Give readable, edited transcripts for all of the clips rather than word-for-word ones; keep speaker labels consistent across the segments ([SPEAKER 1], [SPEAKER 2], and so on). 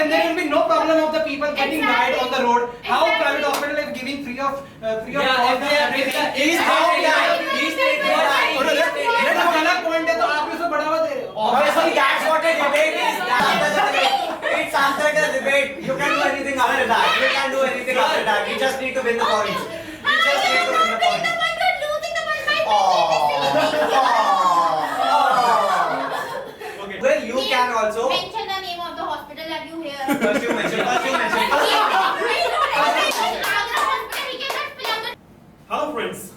[SPEAKER 1] then there will be no problem of the people getting died on the road. How private hospital is giving free of cost everything?
[SPEAKER 2] He's
[SPEAKER 1] ये तो गलत point है तो आप इसको बढ़ावा दे रहे हो.
[SPEAKER 2] Obviously, that's what a debate is. It's answering the debate. You can do anything after that. You can do anything after that. You just need to win the points. You just need to win the points.
[SPEAKER 3] Okay.
[SPEAKER 2] Well, you can also.
[SPEAKER 4] Mention the name of the hospital that you hear.
[SPEAKER 2] First you mention.
[SPEAKER 3] Hello friends,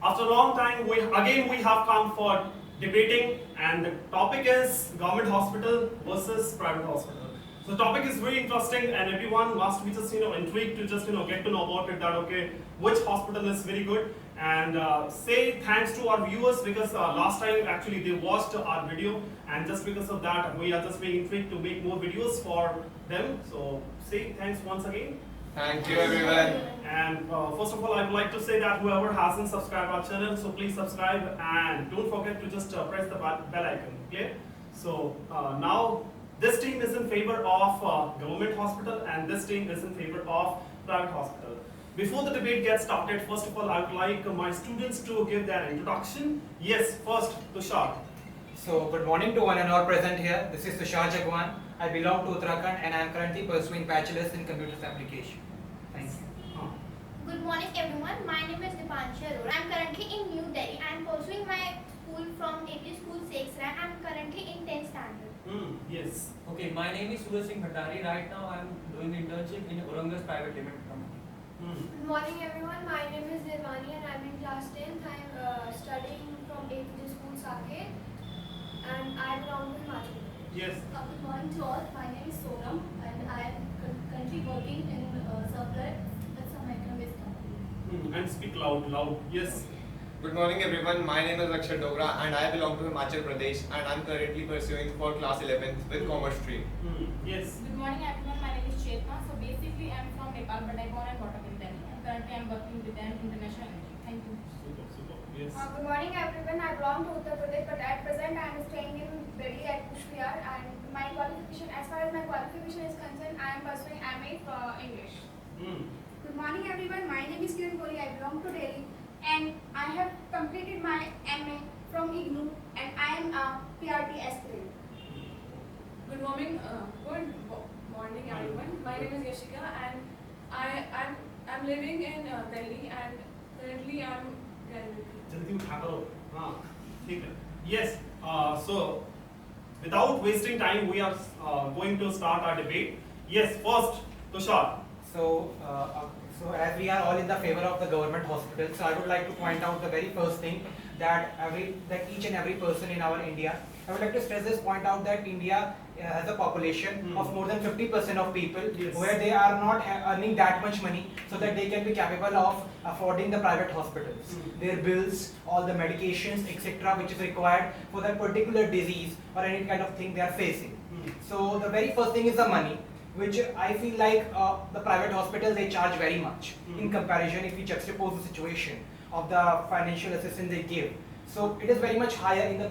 [SPEAKER 3] after a long time we have come for debating, and the topic is government hospital versus private hospital. So the topic is very interesting and everyone must be just intrigued to just get to know about it, that okay, which hospital is very good, and say thanks to our viewers because last time actually they watched our video, and just because of that we are just being intrigued to make more videos for them. So say thanks once again.
[SPEAKER 2] Thank you, everyone.
[SPEAKER 3] And first of all, I would like to say that whoever hasn't subscribed our channel, so please subscribe and don't forget to just press the bell icon. Clear? So now this team is in favor of government hospital and this team is in favor of private hospital. Before the debate gets started, first of all, I would like my students to give their introduction. Yes, first Tushar.
[SPEAKER 1] So good morning to one and all present here. This is Tushar Jagwan. I belong to Uttarakhand and I am currently pursuing bachelor's in computer application. Thank you.
[SPEAKER 4] Good morning everyone, my name is Dipansha Arora. I am currently in New Delhi. I am pursuing my school from AP School 6 rank. I am currently in 10th standard.
[SPEAKER 3] Yes.
[SPEAKER 5] Okay, my name is Suraj Singh Bhattari. Right now I am doing internship in Aurangas Private Limited Company.
[SPEAKER 6] Good morning everyone, my name is Nirvani and I am in class 10th. I am studying from APJ School Sake and I belong to Himachal.
[SPEAKER 3] Yes.
[SPEAKER 6] Good morning to all, my name is Sonam and I am currently working in Supply. That's a microwave company.
[SPEAKER 3] And speak loud. Yes.
[SPEAKER 7] Good morning everyone, my name is Akshay Dogra and I belong to Himachal Pradesh and I am currently pursuing for class 11th with commerce stream.
[SPEAKER 3] Yes.
[SPEAKER 8] Good morning everyone, my name is Chetna. So basically I am from Nepal but I born and brought up in Delhi. And currently I am working with an international entity. Thank you.
[SPEAKER 3] Super. Yes.
[SPEAKER 6] Good morning everyone, I belong to Uttar Pradesh but at present I am staying in Delhi at Pushpiyar and my qualification, as far as my qualification is concerned, I am pursuing MA for English.
[SPEAKER 9] Good morning everyone, my name is Kiran Kohli, I belong to Delhi and I have completed my MA from IGNOU and I am a PRT aspirant.
[SPEAKER 8] Good morning everyone. My name is Yashika and I'm living in Delhi and currently I'm graduating.
[SPEAKER 3] जल्दी उठा करो. हाँ, ठीक है. Yes. So without wasting time, we are going to start our debate. Yes. First, Tushar.
[SPEAKER 1] So as we are all in the favor of the government hospital, so I would like to point out the very first thing that each and every person in our India, I would like to stress this point out that India has a population of more than 50% of people where they are not earning that much money so that they can be capable of affording the private hospitals, their bills, all the medications, etc., which is required for that particular disease or any kind of thing they are facing. So the very first thing is the money, which I feel like the private hospitals, they charge very much in comparison if we juxtapose the situation of the financial assistance they give. So it is very much higher in the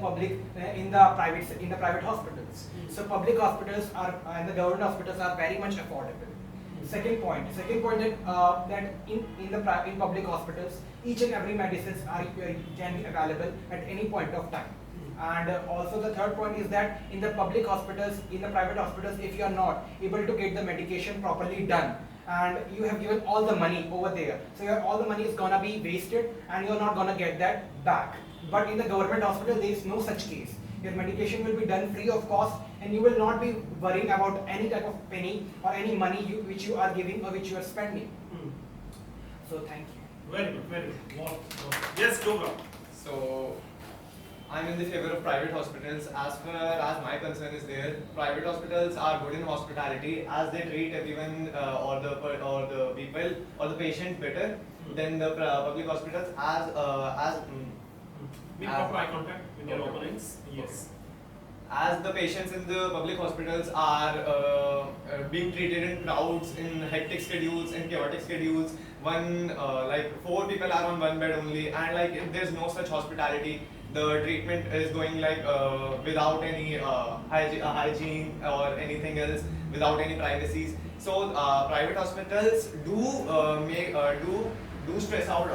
[SPEAKER 1] private hospitals. So public hospitals and the government hospitals are very much affordable. Second point that in public hospitals, each and every medicines can be available at any point of time. And also the third point is that in the private hospitals, if you are not able to get the medication properly done, and you have given all the money over there, so all the money is gonna be wasted and you're not gonna get that back. But in the government hospital, there is no such case. Your medication will be done free of cost and you will not be worrying about any type of penny or any money which you are giving or which you are spending. So thank you.
[SPEAKER 3] Very good. What? Yes, Dogra.
[SPEAKER 7] So I'm in the favor of private hospitals. As far as my concern is there, private hospitals are good in hospitality as they treat everyone or the people or the patient better than the public hospitals
[SPEAKER 3] Make proper eye contact with your opponents. Yes.
[SPEAKER 7] As the patients in the public hospitals are being treated in crowds, in hectic schedules, in chaotic schedules, like 4 people are on one bed only, and like there's no such hospitality. the treatment is going like without any hygiene or anything else, without any privacies. So private hospitals do stress out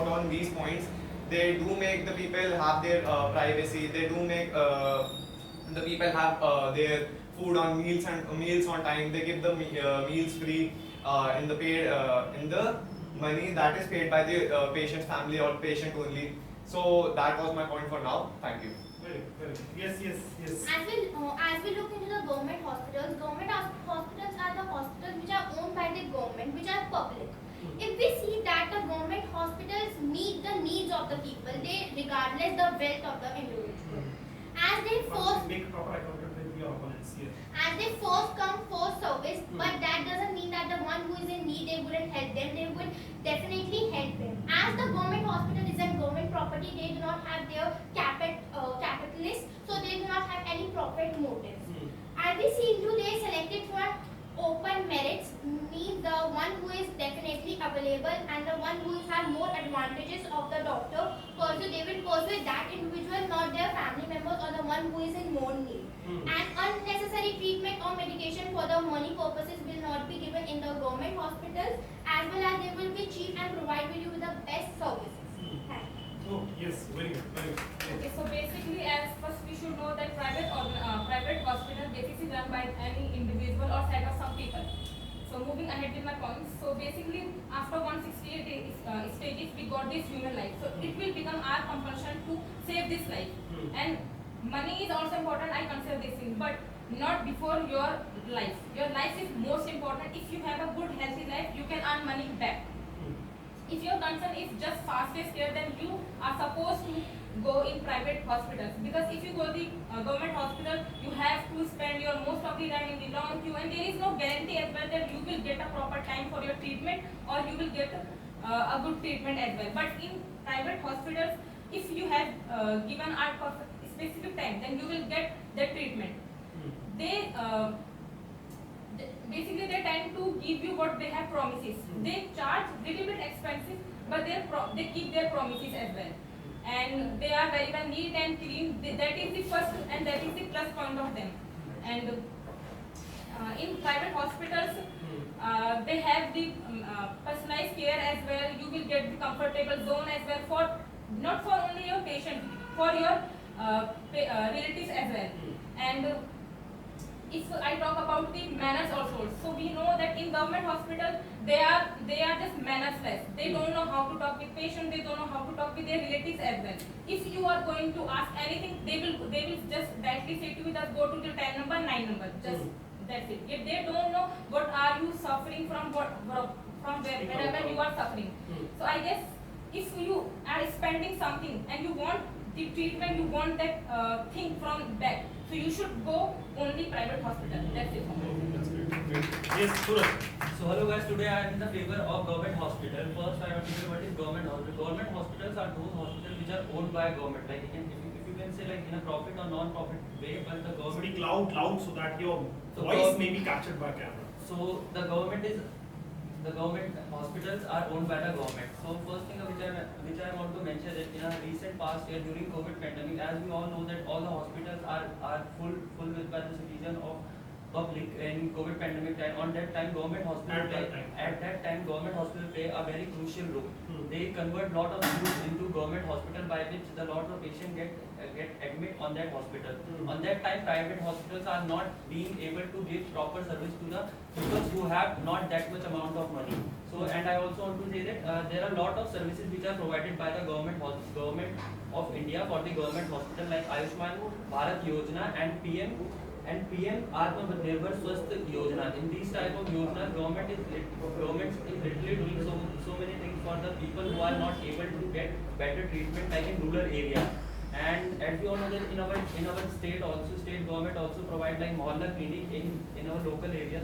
[SPEAKER 7] on these points. They do make the people have their privacy. They do make the people have their food on meals on time. They give the meals free in the paid in the money that is paid by the patient's family or patient only. So that was my point for now. Thank you.
[SPEAKER 3] Very, very. Yes, yes, yes.
[SPEAKER 4] As we look into the government hospitals are the hospitals which are owned by the government, which are public. If we see that the government hospitals meet the needs of the people, they regardless the wealth of the individual. As they first
[SPEAKER 3] Make proper eye contact with your opponents here.
[SPEAKER 4] as they first come, first service, but that doesn't mean that the one who is in need, they wouldn't help them, they would definitely help them. As the government hospital is a government property, they do not have their capitalist, so they do not have any profit motives. As we see into they selected for open merits, means the one who is definitely available and the one who has more advantages of the doctor, they will pursue that individual, not their family members or the one who is in more need. And unnecessary treatment or medication for the money purposes will not be given in the government hospitals, as well as they will be cheap and provide you with the best services. Thank you.
[SPEAKER 3] Oh, yes, very good, very good.
[SPEAKER 8] Okay, so basically, as first we should know that private hospital basically run by any individual or set of some people. So moving ahead with my points. So basically, after 168 stages, we got this human life. So it will become our compulsion to save this life. And money is also important. I consider this thing, but not before your life. Your life is most important. If you have a good healthy life, you can earn money back. If your concern is just fastest care, then you are supposed to go in private hospitals, because if you go the government hospital, you have to spend your most of the time in the long queue, and there is no guarantee as well that you will get a proper time for your treatment or you will get a good treatment as well. But in private hospitals, if you have given a specific time, then you will get the treatment. They basically they tend to give you what they have promises. They charge little bit expensive, but they keep their promises as well. And they are very well neat and clean. That is the first and that is the plus point of them. And in private hospitals, they have the personalized care as well. You will get the comfortable zone as well for not for only your patient, for your relatives as well. And if I talk about the manners also, so we know that in government hospital they are just mannerless. They don't know how to talk with patients. They don't know how to talk with their relatives as well. If you are going to ask anything, they will just directly say to you that go to the 10 number, 9 number. Just that's it. If they don't know what are you suffering from, wherever you are suffering. So I guess if you are spending something and you want the treatment, you want that thing from back, so you should go only private hospital. That's it.
[SPEAKER 3] That's great. Yes, Suraj.
[SPEAKER 5] So hello guys, today I am in the favor of government hospital. First I want to say what is government hospital. Government hospitals are those hospitals which are owned by government. Like if you can say like in a profit or non-profit way, but the government.
[SPEAKER 3] Speak loud so that your voice may be captured by camera.
[SPEAKER 5] So the government hospitals are owned by the government. So first thing which I want to mention is in a recent past year during COVID pandemic, as we all know that all the hospitals are full with by the citizen of public in COVID pandemic time. On that time, government hospital government hospital play a very crucial role. They convert lot of youth into government hospital, by which the lot of patients get admit on that hospital. On that time, private hospitals are not being able to give proper service to the people who have not that much amount of money. So, and I also want to say that there are a lot of services which are provided by the government of India for the government hospital, like Ayushman Bharat Yojana and PM Atmanirbhar Swasth Yojana. In these type of yojanas, government is literally doing so many things for the people who are not able to get better treatment, like in rural area. And as we all know that in our state government also provide like mohalla clinic in our local areas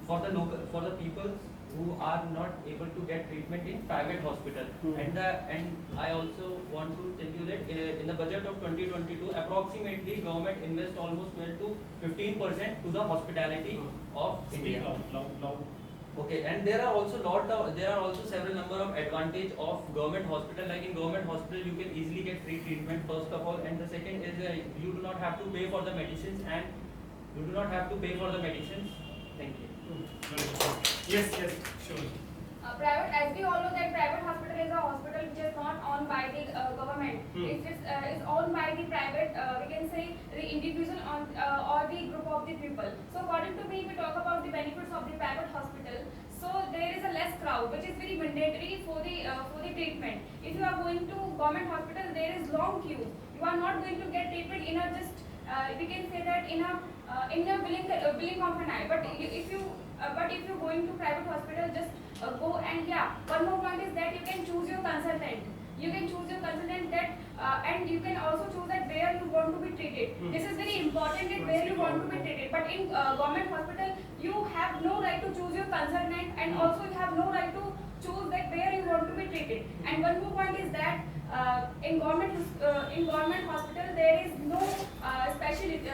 [SPEAKER 5] for the people who are not able to get treatment in private hospital. And I also want to tell you that in the budget of 2022, approximately government invests almost 12 to 15% to the hospitality of India.
[SPEAKER 3] Speak loud.
[SPEAKER 5] Okay, and there are also several number of advantage of government hospital. Like in government hospital, you can easily get free treatment first of all, and the second is you do not have to pay for the medicines, and you do not have to pay for the medicines. Thank you.
[SPEAKER 3] Yes, yes, sure.
[SPEAKER 6] Private, as we all know that private hospital is a hospital which is not owned by the government. It is owned by the private, we can say the individual or the group of the people. So according to me, we talk about the benefits of the private hospital. So there is a less crowd, which is very mandatory for the treatment. If you are going to government hospital, there is long queue. You are not going to get treatment in a just we can say that in a blink of an eye. But if you going to private hospital, just go. And yeah, one more point is that you can choose your consultant. You can choose your consultant that and you can also choose that where you want to be treated. This is very important, that where you want to be treated. But in government hospital, you have no right to choose your consultant, and also you have no right to choose that where you want to be treated. And one more point is that in government hospital there is no specialty,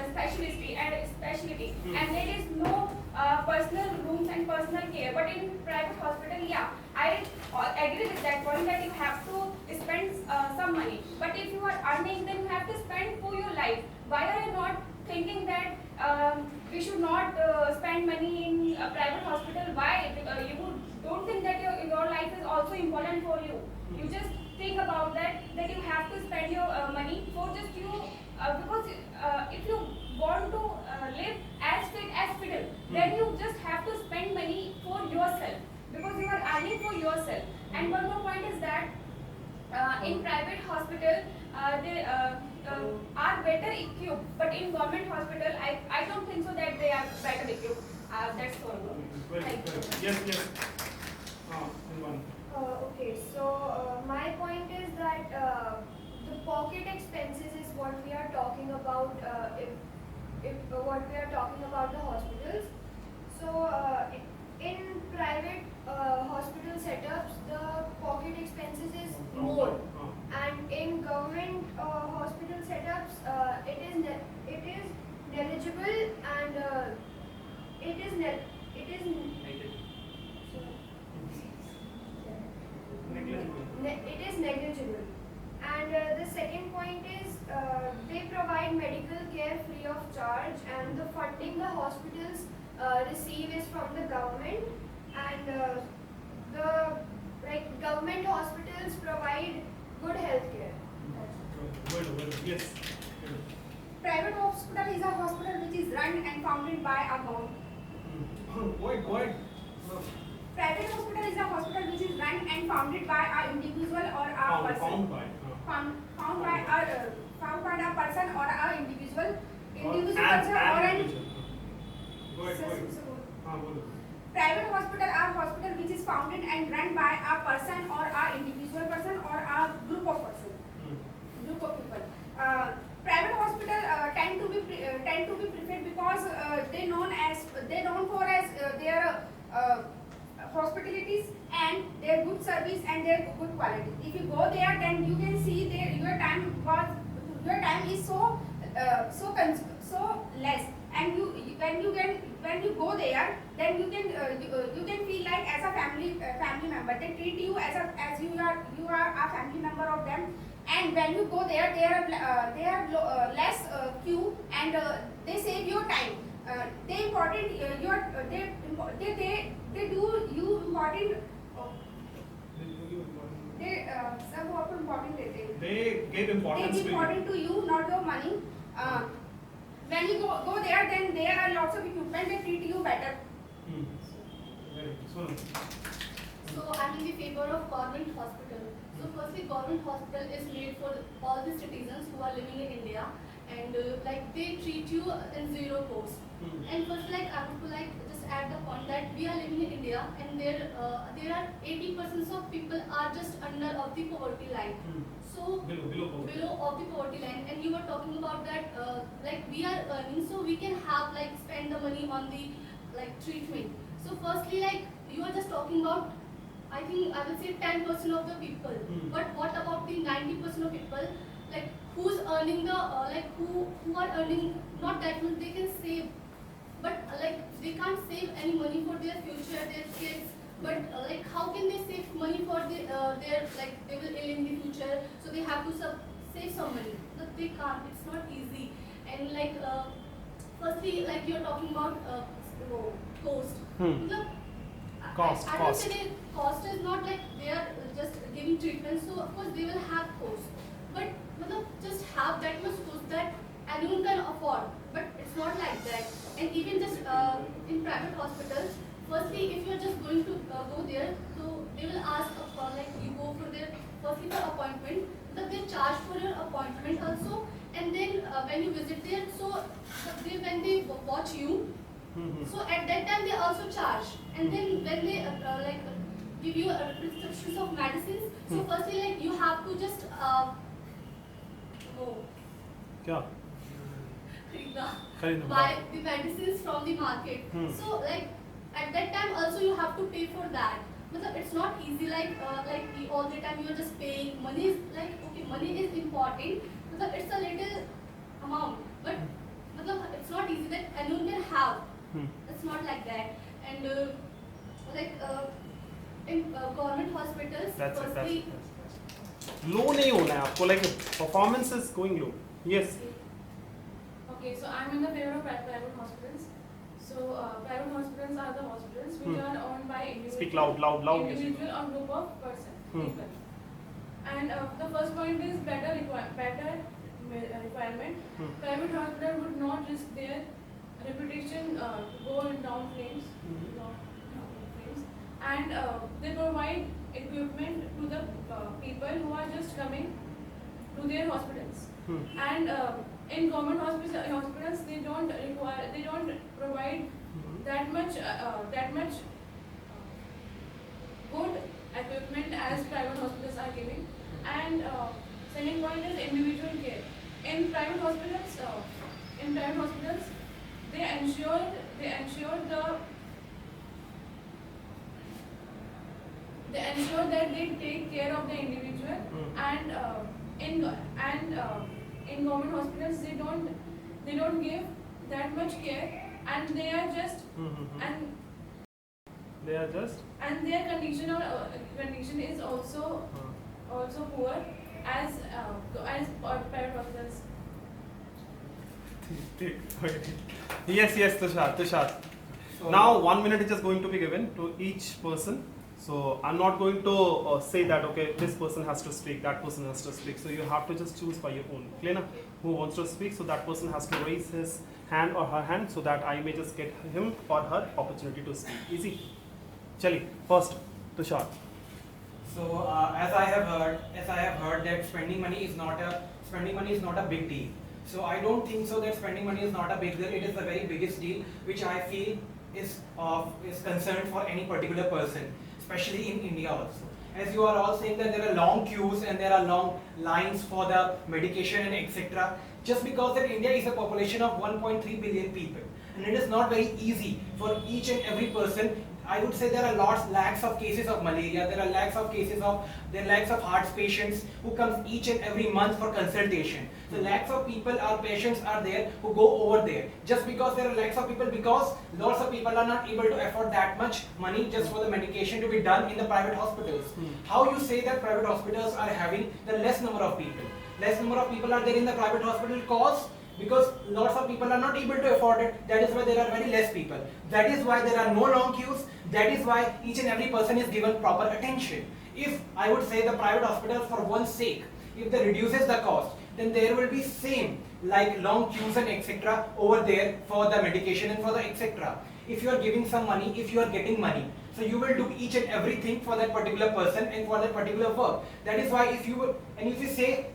[SPEAKER 6] and there is no personal rooms and personal care. But in private hospital, yeah, I agree with that point that you have to spend some money. But if you are earning, then you have to spend for your life. Why are you not thinking that we should not spend money in a private hospital? Why? You don't think that your life is also important for you. You just think about that you have to spend your money for just you because if you want to live as fit as fiddle, then you just have to spend money for yourself because you are earning for yourself. And one more point is that in private hospital they are better equipped, but in government hospital I don't think so that they are better equipped. That's all. Thank you.
[SPEAKER 3] Yes. One.
[SPEAKER 9] Okay, so my point is that the pocket expenses is what we are talking about. If what we are talking about the hospitals. So in private hospital setups, the pocket expenses is more, and in government hospital setups, it is negligible, and it is negligible. And the second point is they provide medical care free of charge, and the funding the hospitals receive is from the government, and the government hospitals provide good health care.
[SPEAKER 3] Yes.
[SPEAKER 9] Private hospital is a hospital which is run and founded by a government.
[SPEAKER 3] Go ahead.
[SPEAKER 9] Private hospital is a hospital which is run and founded by an individual or a person. Found by a person or an individual person or an
[SPEAKER 3] Go ahead.
[SPEAKER 9] private hospital are hospital which is founded and run by a person or a individual person or a group of people. Private hospital tend to be preferred because they known for as their hospitalities and their good service and their good quality. If you go there, then you can see your time is so less, and when you go there, then you can feel like as a family member. They treat you as you are a family member of them. And when you go there, they are less queue, and they save your time. They do you important. सब वो आपको important देते हैं.
[SPEAKER 3] They give importance
[SPEAKER 9] They give important to you, not your money. When you go there, then there are lots of equipment. They treat you better.
[SPEAKER 10] So I'm in the favor of government hospital. So firstly, government hospital is made for all the citizens who are living in India, and they treat you in zero cost. And first, I would just add the point that we are living in India, and there are 80% of people are just under of the poverty line. So below of the poverty line, and you were talking about that we are earning, so we can have spend the money on the treatment. So firstly, you are just talking about, I think I will say 10% of the people. But what about the 90% of people, who's earning the who are earning not that much? They can save but like they can't save any money for their future, their kids. But like how can they save money for their like they will ill in the future, so they have to save some money. But they can't. It's not easy. And like firstly, like you're talking about cost. Matlab,
[SPEAKER 3] Cost,
[SPEAKER 10] I don't
[SPEAKER 3] cost.
[SPEAKER 10] say that cost is not like they are just giving treatment, so of course they will have cost. But matlab, just have that much cost that anyone can afford. But it's not like that. And even just in private hospitals, firstly, if you're just going to go there, so they will ask like you go for their firstly for appointment, that they charge for your appointment also, and then when you visit there, so when they watch you, so at that time they also charge, and then when they give you prescriptions of medicines, so firstly like you have to just go
[SPEAKER 3] क्या?
[SPEAKER 10] buy the medicines from the market. So like at that time also you have to pay for that. Matlab, it's not easy like all the time you're just paying. Money is like okay, money is important. Matlab, it's a little amount, but matlab, it's not easy that anyone can have. It's not like that. And in government hospitals,
[SPEAKER 3] That's it.
[SPEAKER 10] firstly,
[SPEAKER 3] Low नहीं होना है आपको, like performance is going low. Yes.
[SPEAKER 8] Okay, so I'm in the favor of private hospitals. So private hospitals are the hospitals which are owned by individual,
[SPEAKER 3] Speak loud.
[SPEAKER 8] individual or group of people. And the first point is better requirement. Private hospital would not risk their reputation go in down flames. And they provide equipment to the people who are just coming to their hospitals. And in government hospitals, they don't provide that much good equipment as private hospitals are giving. And second point is individual care. In private hospitals, they ensure that they take care of the individual, and in government hospitals they don't give that much care, and they are just and their condition is also poor as private hospitals.
[SPEAKER 3] Yes, Tushar. Now 1 minute is just going to be given to each person. So I'm not going to say that okay, this person has to speak, that person has to speak. So you have to just choose by your own. Clear na? Who wants to speak? So that person has to raise his hand or her hand so that I may just get him or her opportunity to speak. Easy. Chali, first, Tushar.
[SPEAKER 1] So as I have heard that spending money is not a big deal. So I don't think so that spending money is not a big deal. It is the very biggest deal which I feel is concerned for any particular person, especially in India also. As you are all saying that there are long queues and there are long lines for the medication and etc. Just because that India is a population of 1.3 billion people, and it is not very easy for each and every person. I would say there are lakhs of cases of malaria, there are lakhs of heart patients who comes each and every month for consultation. So lakhs of patients are there who go over there. Just because there are lakhs of people, because lots of people are not able to afford that much money just for the medication to be done in the private hospitals. How you say that private hospitals are having the less number of people? Less number of people are there in the private hospital because lots of people are not able to afford it. That is why there are very less people. That is why there are no long queues. That is why each and every person is given proper attention. If I would say the private hospitals for one's sake, if they reduces the cost, then there will be same like long queues and etc. over there for the medication and for the etc. If you are giving some money, if you are getting money, so you will do each and everything for that particular person and for that particular work. That is why if you say,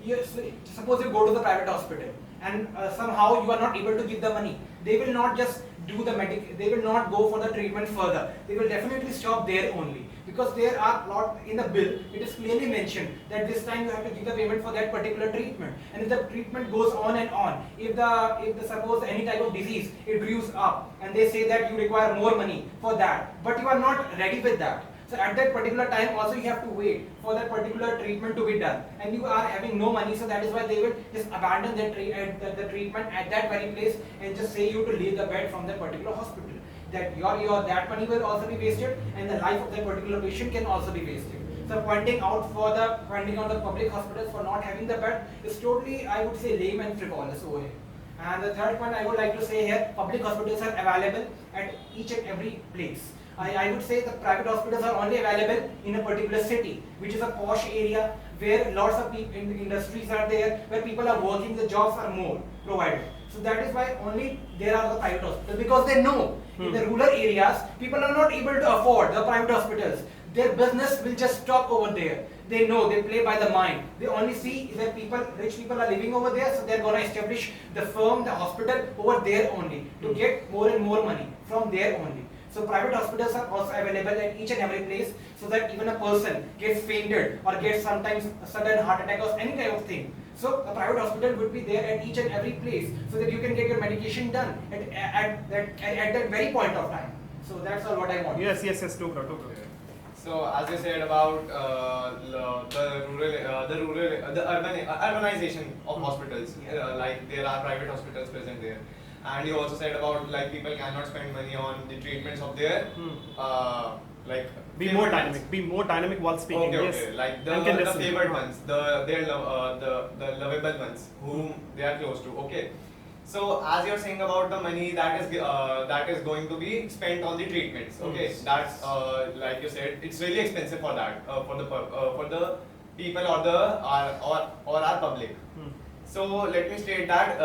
[SPEAKER 1] suppose you go to the private hospital and somehow you are not able to give the money, they will not just do the they will not go for the treatment further. They will definitely stop there only, because there are lot in the bill. It is clearly mentioned that this time you have to give the payment for that particular treatment, and if the treatment goes on and on, if the suppose any type of disease it grows up and they say that you require more money for that, but you are not ready with that. So at that particular time also you have to wait for that particular treatment to be done, and you are having no money, so that is why they will just abandon the treatment at that very place and just say you to leave the bed from that particular hospital. That your that money will also be wasted, and the life of that particular patient can also be wasted. So pointing out the public hospitals for not having the bed is totally, I would say, lame and frivolous over here. And the third point I would like to say here, public hospitals are available at each and every place. I would say the private hospitals are only available in a particular city, which is a posh area where lots of industries are there, where people are working, the jobs are more provided. So that is why only there are the private hospitals, because they know in the rural areas people are not able to afford the private hospitals. Their business will just stop over there. They know, they play by the mind. They only see that rich people are living over there, so they're going to establish the firm, the hospital over there only to get more and more money from there only. So private hospitals are also available at each and every place, so that even a person gets fainted or gets sometimes a sudden heart attack or any kind of thing. So a private hospital would be there at each and every place, so that you can get your medication done at that very point of time. So that's all what I want.
[SPEAKER 3] Yes, Tokra.
[SPEAKER 7] So as you said about the urbanization of hospitals, like there are private hospitals present there, and you also said about like people cannot spend money on the treatments of their like
[SPEAKER 3] Be more dynamic while speaking.
[SPEAKER 7] Okay,
[SPEAKER 3] yes.
[SPEAKER 7] okay. Like
[SPEAKER 3] And can
[SPEAKER 7] the
[SPEAKER 3] listen.
[SPEAKER 7] favored ones, the lovable ones whom they are close to. Okay. So as you're saying about the money that is going to be spent on the treatments, okay, that's like you said, it's really expensive for that for the people or our public. So let me state that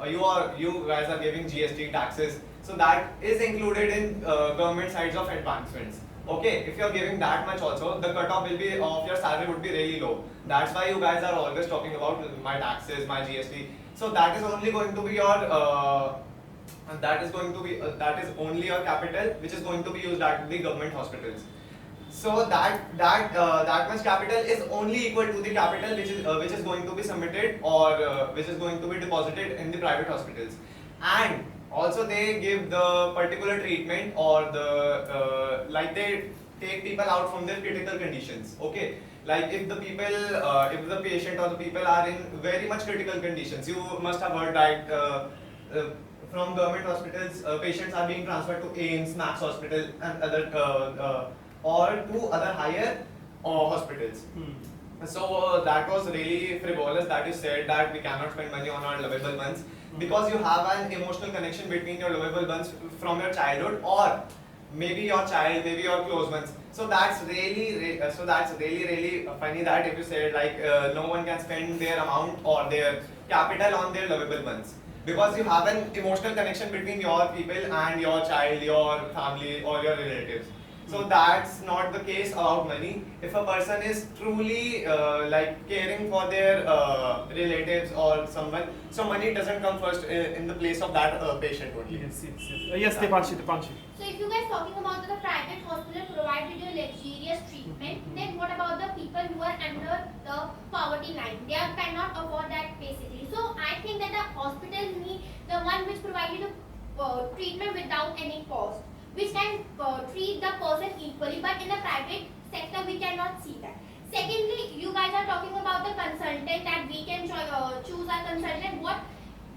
[SPEAKER 7] you guys are giving GST taxes, so that is included in government sides of advancements. Okay, if you're giving that much also, the cutoff will be of your salary would be really low. That's why you guys are always talking about my taxes, my GST. So that is only going to be your that is only your capital, which is going to be used at the government hospitals. So that much capital is only equal to the capital which is going to be submitted or which is going to be deposited in the private hospitals. And also they give the particular treatment or the like they take people out from their critical conditions. Okay, like if the patient or the people are in very much critical conditions, you must have heard that from government hospitals patients are being transferred to AIIMS, Max Hospital and other or to other higher hospitals. So that was really frivolous that you said that we cannot spend money on our lovable ones, because you have an emotional connection between your lovable ones from your childhood, or maybe your child, maybe your close ones. So that's really funny that if you said like no one can spend their amount or their capital on their lovable ones, because you have an emotional connection between your people and your child, your family or your relatives. So that's not the case about money. If a person is truly like caring for their relatives or someone, so money doesn't come first in the place of that patient only.
[SPEAKER 3] Yes, Deepanshi.
[SPEAKER 4] So if you guys talking about the private hospital provided you luxurious treatment, then what about the people who are under the poverty line? They cannot afford that basically. So I think that the hospital need the one which provided you treatment without any cost, which can treat the person equally, but in the private sector we cannot see that. Secondly, you guys are talking about the consultant, that we can choose a consultant. What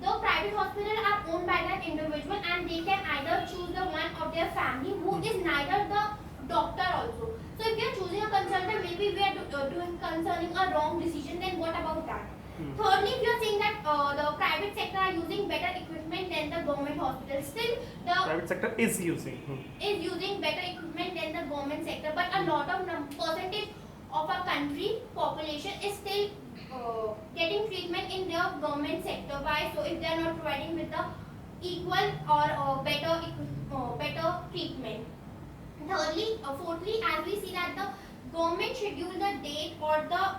[SPEAKER 4] the private hospitals are owned by that individual, and they can either choose the one of their family who is neither the doctor also. So if we are choosing a consultant, maybe we are doing concerning a wrong decision, then what about that? Thirdly, if you are saying that the private sector are using better equipment than the government hospitals, still the
[SPEAKER 3] Private sector is using.
[SPEAKER 4] better equipment than the government sector, but a lot of percentage of our country population is still getting treatment in the government sector. Why? So if they are not providing with the equal or better treatment. Fourthly, as we see that the government schedule the date, or the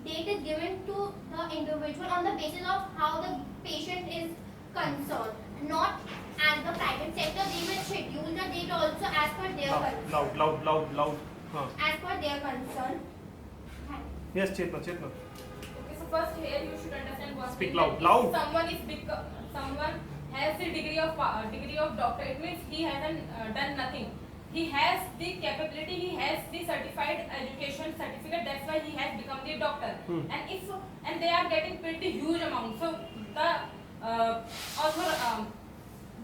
[SPEAKER 4] date is given to the individual on the basis of how the patient is concerned, not as the private sector. They will schedule the date also as per their concern.
[SPEAKER 3] Loud.
[SPEAKER 4] As per their concern.
[SPEAKER 3] Yes, Chetna.
[SPEAKER 8] Okay, so first here you should understand one
[SPEAKER 3] Speak
[SPEAKER 8] thing,
[SPEAKER 3] loud,
[SPEAKER 8] that
[SPEAKER 3] loud.
[SPEAKER 8] Someone has the degree of doctor, it means he hasn't done nothing. he has the capability, he has the certified education certificate, that's why he has become the doctor. And they are getting paid the huge amount. So the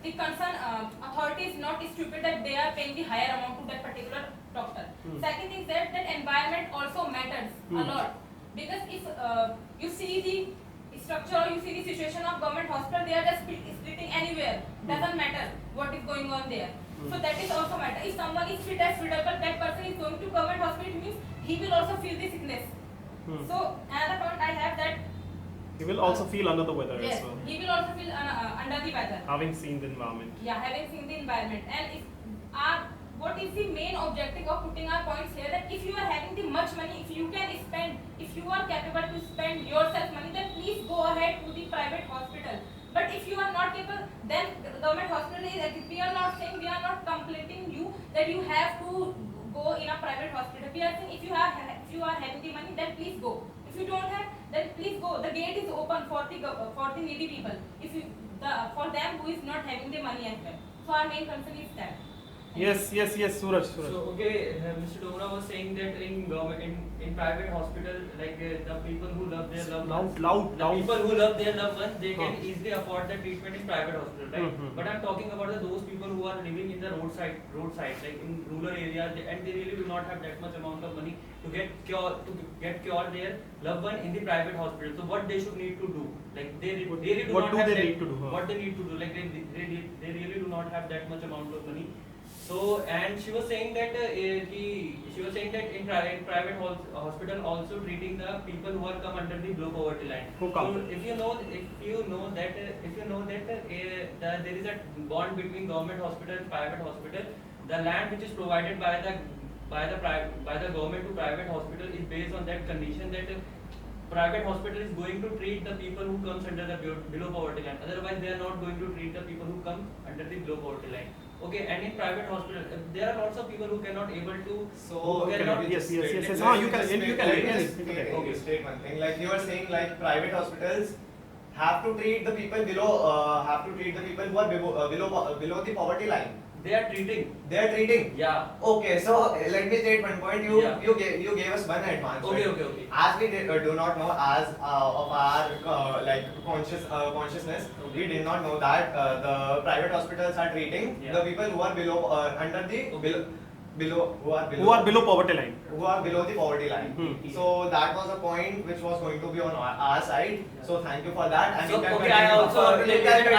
[SPEAKER 8] the concerned authority is not stupid that they are paying the higher amount to that particular doctor. Second is that environment also matters a lot, because if you see the structure or you see the situation of government hospital, they are just splitting anywhere, doesn't matter what is going on there. So that is also matter. If someone is fit as fit, but that person is going to government hospital, means he will also feel the sickness. So another point I have that
[SPEAKER 3] He will also feel under the weather
[SPEAKER 8] yes,
[SPEAKER 3] as well,
[SPEAKER 8] he will also feel under the weather.
[SPEAKER 3] having seen the environment.
[SPEAKER 8] Yeah, having seen the environment. And what is the main objective of putting our points here, that if you are having the much money, if you can spend, if you are capable to spend yourself money, then please go ahead to the private hospital. But if you are not capable, then the government hospital is, we are not saying, we are not completing you that you have to go in a private hospital. We are saying if you are having the money, then please go. If you don't have, then please go. The gate is open for the needy people. If you, for them who is not having the money as well. So our main concern is that.
[SPEAKER 3] Yes, Suraj.
[SPEAKER 5] So okay, Mr. Domra was saying that in government, in private hospital, like the people who love their loved ones,
[SPEAKER 3] Loud.
[SPEAKER 5] the people who love their loved ones, they can easily afford the treatment in private hospital, right? But I'm talking about those people who are living in the roadside, like in rural areas, and they really do not have that much amount of money to get cure their loved one in the private hospital. So what they should need to do, like they really do
[SPEAKER 3] What
[SPEAKER 5] not
[SPEAKER 3] do
[SPEAKER 5] have
[SPEAKER 3] they
[SPEAKER 5] that,
[SPEAKER 3] need to do, huh?
[SPEAKER 5] What they need to do, like they really do not have that much amount of money. So, and she was saying that in private hospital also treating the people who are come under the below poverty line.
[SPEAKER 3] Who come?
[SPEAKER 5] So if you know that there is a bond between government hospital and private hospital, the land which is provided by the government to private hospital is based on that condition that private hospital is going to treat the people who comes under the below poverty line. Otherwise, they are not going to treat the people who come under the below poverty line. Okay, and in private hospital, there are lots of people who cannot able to.
[SPEAKER 7] So
[SPEAKER 5] who cannot,
[SPEAKER 3] yes.
[SPEAKER 7] you
[SPEAKER 3] You
[SPEAKER 7] can state one thing. Like you are saying, like private hospitals have to treat the people below, who are below the poverty line.
[SPEAKER 5] They are treating.
[SPEAKER 7] They are treating.
[SPEAKER 5] Yeah.
[SPEAKER 7] Okay, so let me state one point. You gave us one advance.
[SPEAKER 5] Okay,
[SPEAKER 7] right?
[SPEAKER 5] okay.
[SPEAKER 7] As we do not know, as of our like consciousness, we did not know that the private hospitals are treating the people who are below under the
[SPEAKER 3] Who are below poverty line.
[SPEAKER 7] who are below the poverty line. So that was a point which was going to be on our side. So thank you for that. And
[SPEAKER 5] So
[SPEAKER 7] you can
[SPEAKER 5] okay, I
[SPEAKER 7] continue
[SPEAKER 5] also want to tell you that I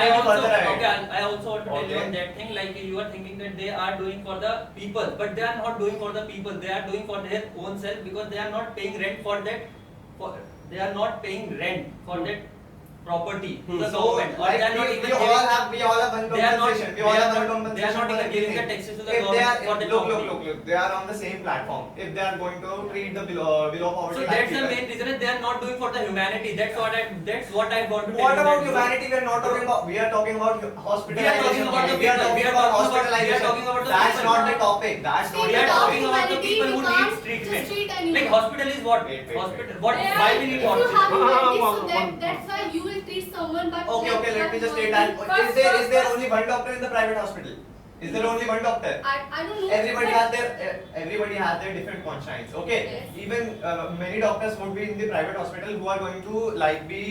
[SPEAKER 5] also want to tell you
[SPEAKER 7] Okay.
[SPEAKER 5] on that thing, like you are thinking that they are doing for the people, but they are not doing for the people. They are doing for their own self, because they are not paying rent for that. They are not paying rent for that property to the
[SPEAKER 7] So,
[SPEAKER 5] government. Or
[SPEAKER 7] like
[SPEAKER 5] they are not even
[SPEAKER 7] we all have one
[SPEAKER 5] They are not-
[SPEAKER 7] compensation. We
[SPEAKER 5] they
[SPEAKER 7] all
[SPEAKER 5] are
[SPEAKER 7] have one
[SPEAKER 5] not-
[SPEAKER 7] compensation.
[SPEAKER 5] they are not
[SPEAKER 7] for
[SPEAKER 5] even giving the
[SPEAKER 7] everything.
[SPEAKER 5] taxes to the
[SPEAKER 7] If they
[SPEAKER 5] government
[SPEAKER 7] are,
[SPEAKER 5] for the property.
[SPEAKER 7] look, they are on the same platform. If they are going to treat the below poverty
[SPEAKER 5] So
[SPEAKER 7] line
[SPEAKER 5] that's the
[SPEAKER 7] people.
[SPEAKER 5] main reason, they are not doing for the humanity. That's what I want to tell you.
[SPEAKER 7] What about
[SPEAKER 5] that-
[SPEAKER 7] humanity? We are not talking about. We are talking about hospitalization.
[SPEAKER 5] about the
[SPEAKER 7] We are
[SPEAKER 5] people.
[SPEAKER 7] talking
[SPEAKER 5] We are
[SPEAKER 7] about
[SPEAKER 5] talking about-
[SPEAKER 7] hospitalization.
[SPEAKER 5] we are talking about the
[SPEAKER 7] That's
[SPEAKER 5] people.
[SPEAKER 7] not the topic. That's not
[SPEAKER 5] We
[SPEAKER 7] the
[SPEAKER 5] are
[SPEAKER 7] topic.
[SPEAKER 5] talking about the people who
[SPEAKER 10] can't
[SPEAKER 5] need treatment.
[SPEAKER 10] just treat anyone.
[SPEAKER 5] Like hospital is what?
[SPEAKER 7] Wait.
[SPEAKER 5] Hospital. What?
[SPEAKER 8] Yeah.
[SPEAKER 5] Why we need
[SPEAKER 10] If you have
[SPEAKER 5] hospital?
[SPEAKER 10] humanity, so that's why you will treat someone, but
[SPEAKER 7] Okay. Let me just state that. Is there only one doctor in the private hospital? Is there only one doctor?
[SPEAKER 10] I don't know.
[SPEAKER 7] Everybody has their different conscience. Okay.
[SPEAKER 10] Yes.
[SPEAKER 7] Even many doctors would be in the private hospital who are going to like be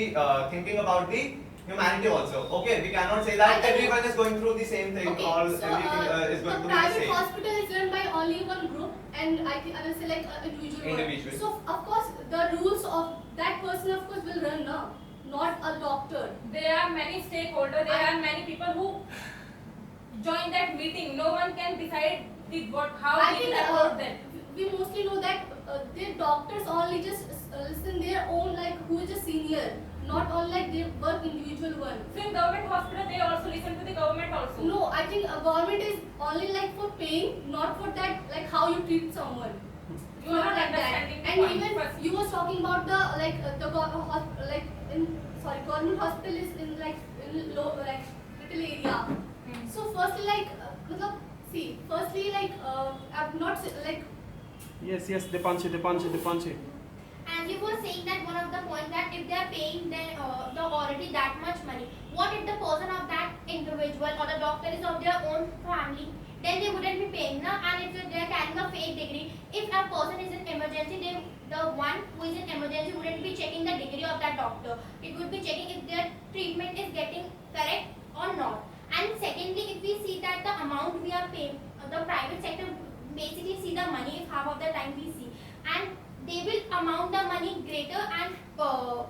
[SPEAKER 7] thinking about the humanity also. Okay. We cannot say
[SPEAKER 10] I
[SPEAKER 7] that
[SPEAKER 10] think-
[SPEAKER 7] everyone is going through the same thing.
[SPEAKER 10] Okay,
[SPEAKER 7] All
[SPEAKER 10] so
[SPEAKER 7] everything is
[SPEAKER 10] the
[SPEAKER 7] going to be the
[SPEAKER 10] private
[SPEAKER 7] same.
[SPEAKER 10] hospital is run by only one group, and I will say like individual.
[SPEAKER 7] Individual.
[SPEAKER 10] So of course the rules of that person of course will run now, not a doctor.
[SPEAKER 8] There are many stakeholders, there are many people who join that meeting. No one can decide how
[SPEAKER 10] I
[SPEAKER 8] they
[SPEAKER 10] think
[SPEAKER 8] will approach that.
[SPEAKER 10] we mostly know that their doctors only just listen their own like who is a senior, not all like they work individual one.
[SPEAKER 8] So in government hospital, they also listen to the government also.
[SPEAKER 10] No, I think a government is only like for paying, not for that like how you treat someone.
[SPEAKER 8] You are not
[SPEAKER 10] like that.
[SPEAKER 8] understanding the
[SPEAKER 10] And
[SPEAKER 8] point
[SPEAKER 10] even
[SPEAKER 8] first.
[SPEAKER 10] you was talking about the like government hospital is in like in low like little area. So firstly I've not like
[SPEAKER 3] Yes, Dipanshi.
[SPEAKER 4] And you were saying that one of the points that if they are paying the already that much money, what if the person of that individual or the doctor is of their own family then they wouldn't be paying now. And if they're carrying a fake degree, if a person is in emergency, the one who is in emergency wouldn't be checking the degree of that doctor. It would be checking if their treatment is getting correct or not. And secondly, if we see that the amount we are paying, the private sector basically see the money if half of the time we see, and they will amount the money greater, and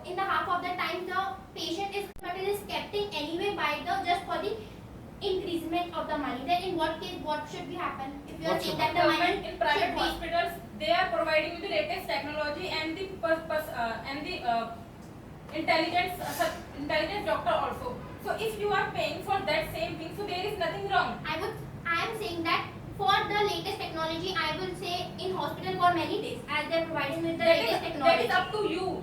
[SPEAKER 4] in the half of the time the patient is kept in anyway by the just for the increasement of the money. Then in what case what should be happen if you are saying that the money
[SPEAKER 8] Government in private
[SPEAKER 4] should be
[SPEAKER 8] hospitals, they are providing you the latest technology and the intelligent doctor also. So if you are paying for that same thing, so there is nothing wrong.
[SPEAKER 4] I am saying that for the latest technology, I will say in hospital for many days as they are providing with the latest
[SPEAKER 8] That
[SPEAKER 4] technology.
[SPEAKER 8] is up to you.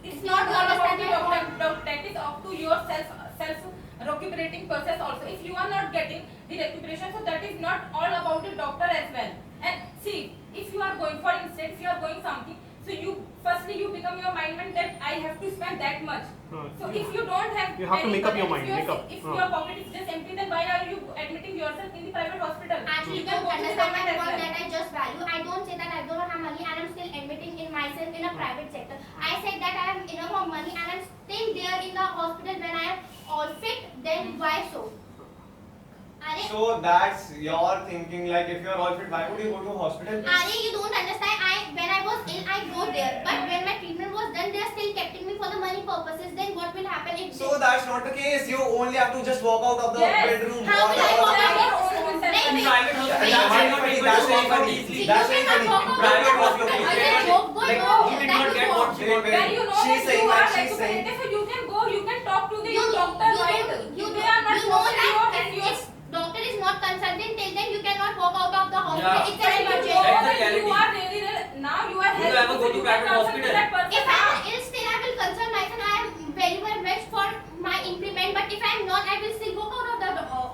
[SPEAKER 4] It's not
[SPEAKER 8] all about the
[SPEAKER 4] understanding
[SPEAKER 8] doctor. That is up to your self recuperating process also. If you are not getting the recuperation, so that is not all about the doctor as well. And see, if you are going, for instance, if you are going something, so you firstly you become your mind that I have to spend that much. So if you don't have,
[SPEAKER 3] You have to make up your mind,
[SPEAKER 8] If your pocket is just empty, then why are you admitting yourself in the private hospital?
[SPEAKER 4] Actually,
[SPEAKER 8] You
[SPEAKER 4] don't
[SPEAKER 8] can go to the
[SPEAKER 4] understand
[SPEAKER 8] government
[SPEAKER 4] that
[SPEAKER 8] as
[SPEAKER 4] point
[SPEAKER 8] well.
[SPEAKER 4] that I just value. I don't say that I don't have money and I'm still admitting in myself in a private sector. I said that I have enough of money and I'm still there in the hospital when I am all fit. Then why so? Are
[SPEAKER 7] So that's your thinking, like if you're all fit, why would you go to hospital?
[SPEAKER 4] you don't understand. When I was ill, I go there. But when my treatment was done, they are still keeping me for the money purposes. Then what will happen if
[SPEAKER 7] So that's not the case. You only have to just walk out of the
[SPEAKER 8] Yes.
[SPEAKER 7] bedroom.
[SPEAKER 4] How will I walk out?
[SPEAKER 5] In private hospital,
[SPEAKER 7] That's
[SPEAKER 5] you
[SPEAKER 7] very
[SPEAKER 5] are not
[SPEAKER 7] funny.
[SPEAKER 5] able to walk out easily.
[SPEAKER 7] That's very funny.
[SPEAKER 5] Private hospital,
[SPEAKER 7] Look,
[SPEAKER 5] you
[SPEAKER 7] look,
[SPEAKER 5] cannot-
[SPEAKER 7] look.
[SPEAKER 5] like, you did not get what you
[SPEAKER 7] Wait,
[SPEAKER 5] wanted.
[SPEAKER 8] When you know
[SPEAKER 7] She's
[SPEAKER 8] that
[SPEAKER 7] saying
[SPEAKER 8] you are
[SPEAKER 7] that, she's saying-
[SPEAKER 8] recuperated, so you can go, you can talk to the
[SPEAKER 4] You
[SPEAKER 8] doctor, right? They are not forcing you and you
[SPEAKER 4] if doctor is not consulting till then you cannot walk out of the hospital.
[SPEAKER 5] Yeah.
[SPEAKER 4] It's an
[SPEAKER 8] When you
[SPEAKER 4] emergency.
[SPEAKER 8] know
[SPEAKER 5] That's the
[SPEAKER 8] that you
[SPEAKER 5] reality.
[SPEAKER 8] are really, now you are
[SPEAKER 5] You
[SPEAKER 8] healthy,
[SPEAKER 5] ever go
[SPEAKER 8] so
[SPEAKER 5] to
[SPEAKER 8] you
[SPEAKER 5] private
[SPEAKER 8] can consult
[SPEAKER 5] hospital?
[SPEAKER 8] that person.
[SPEAKER 4] If I am ill, still I will consult myself. I am very well wished for my implement. But if I am not, I will still walk out of the hospital.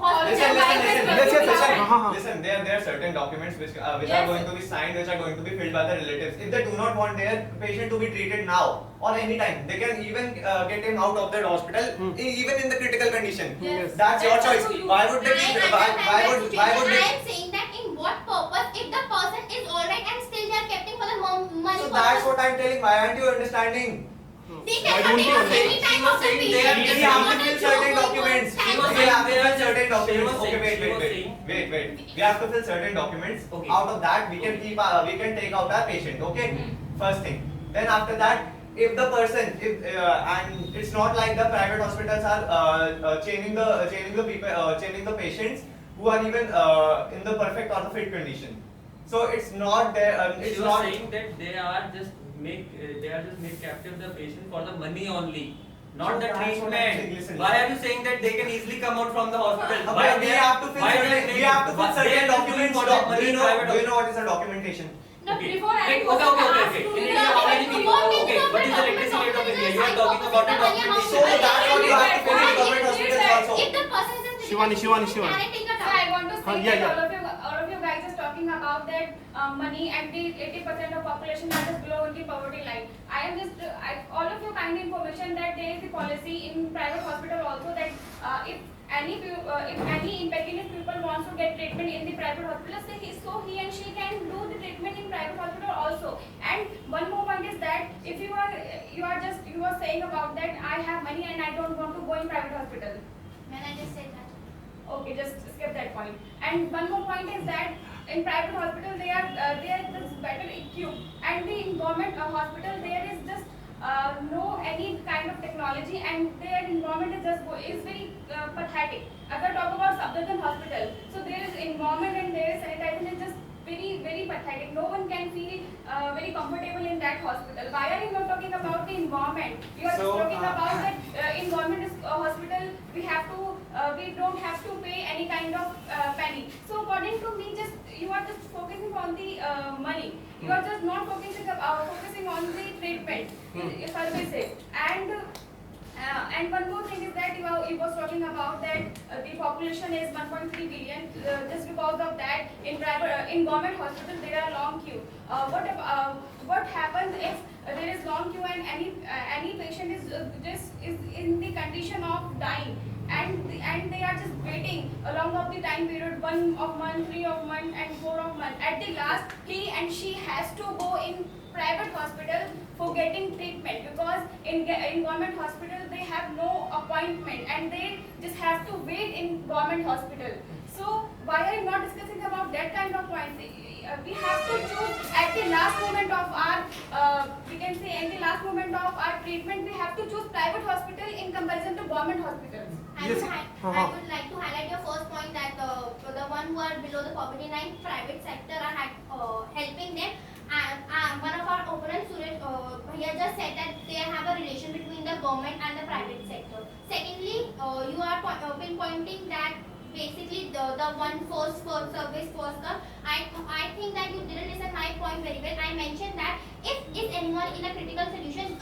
[SPEAKER 7] Listen, there are certain documents which are
[SPEAKER 8] Yes.
[SPEAKER 7] going to be signed, which are going to be filled by the relatives. If they do not want their patient to be treated now or any time, they can even get him out of that hospital, even in the critical condition.
[SPEAKER 8] Yes.
[SPEAKER 7] That's your
[SPEAKER 8] That's up
[SPEAKER 7] choice.
[SPEAKER 8] to you.
[SPEAKER 7] Why would they? Why would
[SPEAKER 4] I
[SPEAKER 7] they?
[SPEAKER 4] am saying that in what purpose? If the person is alright and still they are kept for the money
[SPEAKER 7] So
[SPEAKER 4] purpose.
[SPEAKER 7] that's what I'm telling. Why aren't you understanding?
[SPEAKER 4] They
[SPEAKER 3] Why
[SPEAKER 4] cannot
[SPEAKER 3] don't you
[SPEAKER 4] take any
[SPEAKER 3] understand?
[SPEAKER 4] time
[SPEAKER 5] She was
[SPEAKER 4] of the
[SPEAKER 5] saying
[SPEAKER 4] period.
[SPEAKER 5] they are-
[SPEAKER 4] It's
[SPEAKER 7] We have
[SPEAKER 4] not
[SPEAKER 7] to
[SPEAKER 4] a
[SPEAKER 7] fill
[SPEAKER 4] joke
[SPEAKER 7] certain
[SPEAKER 4] going on.
[SPEAKER 7] documents.
[SPEAKER 4] Time
[SPEAKER 5] She was
[SPEAKER 7] We
[SPEAKER 4] for-
[SPEAKER 7] have to
[SPEAKER 5] saying
[SPEAKER 7] fill certain documents.
[SPEAKER 5] she was
[SPEAKER 7] Okay,
[SPEAKER 5] saying-
[SPEAKER 7] wait. We have to fill certain documents.
[SPEAKER 5] Okay.
[SPEAKER 7] Out of that, we can keep. We can take out our patient. Okay. First thing. Then after that, if the person, and it's not like the private hospitals are chaining the people, chaining the patients who are even in the perfect or the fit condition. So it's not there.
[SPEAKER 5] She
[SPEAKER 7] It's
[SPEAKER 5] was
[SPEAKER 7] not.
[SPEAKER 5] saying that they are just make captive the patient for the money only, not
[SPEAKER 7] So
[SPEAKER 5] the
[SPEAKER 7] that's what I'm saying.
[SPEAKER 5] treatment.
[SPEAKER 7] Listen,
[SPEAKER 5] Why
[SPEAKER 7] listen.
[SPEAKER 5] are you saying that they can easily come out from the hospital?
[SPEAKER 7] Okay,
[SPEAKER 5] Why
[SPEAKER 7] we
[SPEAKER 5] they-
[SPEAKER 7] have to fill
[SPEAKER 5] why they
[SPEAKER 7] certain.
[SPEAKER 5] make-
[SPEAKER 7] We have to fill
[SPEAKER 5] they
[SPEAKER 7] certain
[SPEAKER 5] are doing
[SPEAKER 7] documents.
[SPEAKER 5] for the money
[SPEAKER 7] Do you
[SPEAKER 5] in
[SPEAKER 7] know?
[SPEAKER 5] private
[SPEAKER 7] Do you know what is a documentation?
[SPEAKER 8] No,
[SPEAKER 5] Okay.
[SPEAKER 8] before I
[SPEAKER 5] Like,
[SPEAKER 8] was
[SPEAKER 5] okay.
[SPEAKER 8] asked to
[SPEAKER 5] In
[SPEAKER 8] do
[SPEAKER 5] India,
[SPEAKER 8] that,
[SPEAKER 5] how many
[SPEAKER 8] I
[SPEAKER 5] people?
[SPEAKER 8] want
[SPEAKER 5] Okay, what is the electricity rate of India? You are talking about the
[SPEAKER 7] So
[SPEAKER 5] documentation.
[SPEAKER 7] that's what you have to fill in government hospitals also.
[SPEAKER 4] If the person is in
[SPEAKER 3] Shivani.
[SPEAKER 4] can I take a
[SPEAKER 6] So I want to say
[SPEAKER 3] Yeah,
[SPEAKER 6] that
[SPEAKER 3] yeah.
[SPEAKER 6] all of you guys is talking about that money and the 80% of population that is below the poverty line. I am just all of you kind information that there is a policy in private hospital also that if any impecunious people wants to get treatment in the private hospital, so he and she can do the treatment in private hospital also. And one more point is that if you are saying about that I have money and I don't want to go in private hospital.
[SPEAKER 4] When I just said that.
[SPEAKER 6] Okay, just skip that point. And one more point is that in private hospital they are just better equipped, and in government hospital there is just no any kind of technology, and their environment is very pathetic. If I talk about Safdarjung hospital, so there is environment and there is sanitization is just very pathetic. No one can feel very comfortable in that hospital. Why are you not talking about the environment? You are
[SPEAKER 7] So,
[SPEAKER 6] just talking about that in government hospital we don't have to pay any kind of penny. So according to me, you are just focusing on the money. You are just not focusing on the treatment, if I may say. And one more thing is that you was talking about that the population is 1.3 billion. Just because of that, in government hospital there are long queue. What happens if there is long queue and any patient is in the condition of dying? and they are just waiting along of the time period, 1 of month, 3 of month, and 4 of month. At the last, he and she has to go in private hospital for getting treatment, because in government hospital they have no appointment and they just have to wait in government hospital. So why are you not discussing about that kind of points? We have to choose at the last moment of our, we can say at the last moment of our treatment, we have to choose private hospital in comparison to government hospitals.
[SPEAKER 4] I would like to highlight your first point that the one who are below the poverty line, private sector are helping them. One of our opponents, Suresh, Bhaiya just said that they have a relation between the government and the private sector. Secondly, you are pinpointing that basically the one first service first come. I think that you didn't listen my point very well. I mentioned that if anyone in a critical situation,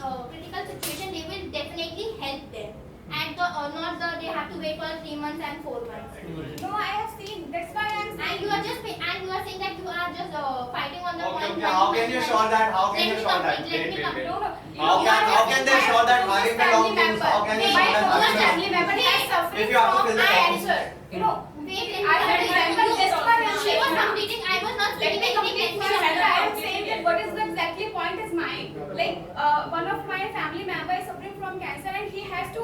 [SPEAKER 4] they will definitely help them. And not they have to wait for 3 months and 4 months.
[SPEAKER 6] No, I have seen. That's why I'm saying.
[SPEAKER 4] And you are saying that you are just fighting on the point.
[SPEAKER 2] Okay, how can you show that? How can you show that?
[SPEAKER 4] Let me complete.
[SPEAKER 6] No, no.
[SPEAKER 2] How can they show that having the long queues? How can they show that having the
[SPEAKER 6] family member is suffering
[SPEAKER 2] If you have to
[SPEAKER 6] from
[SPEAKER 2] fill the forms.
[SPEAKER 6] cancer. You know,
[SPEAKER 4] Wait,
[SPEAKER 6] I remember just one.
[SPEAKER 4] she was completing. I was not
[SPEAKER 6] Let me
[SPEAKER 4] speaking anything.
[SPEAKER 6] complete my sentence. I am saying that what is the exactly point is mine. Like one of my family member is suffering from cancer and he had to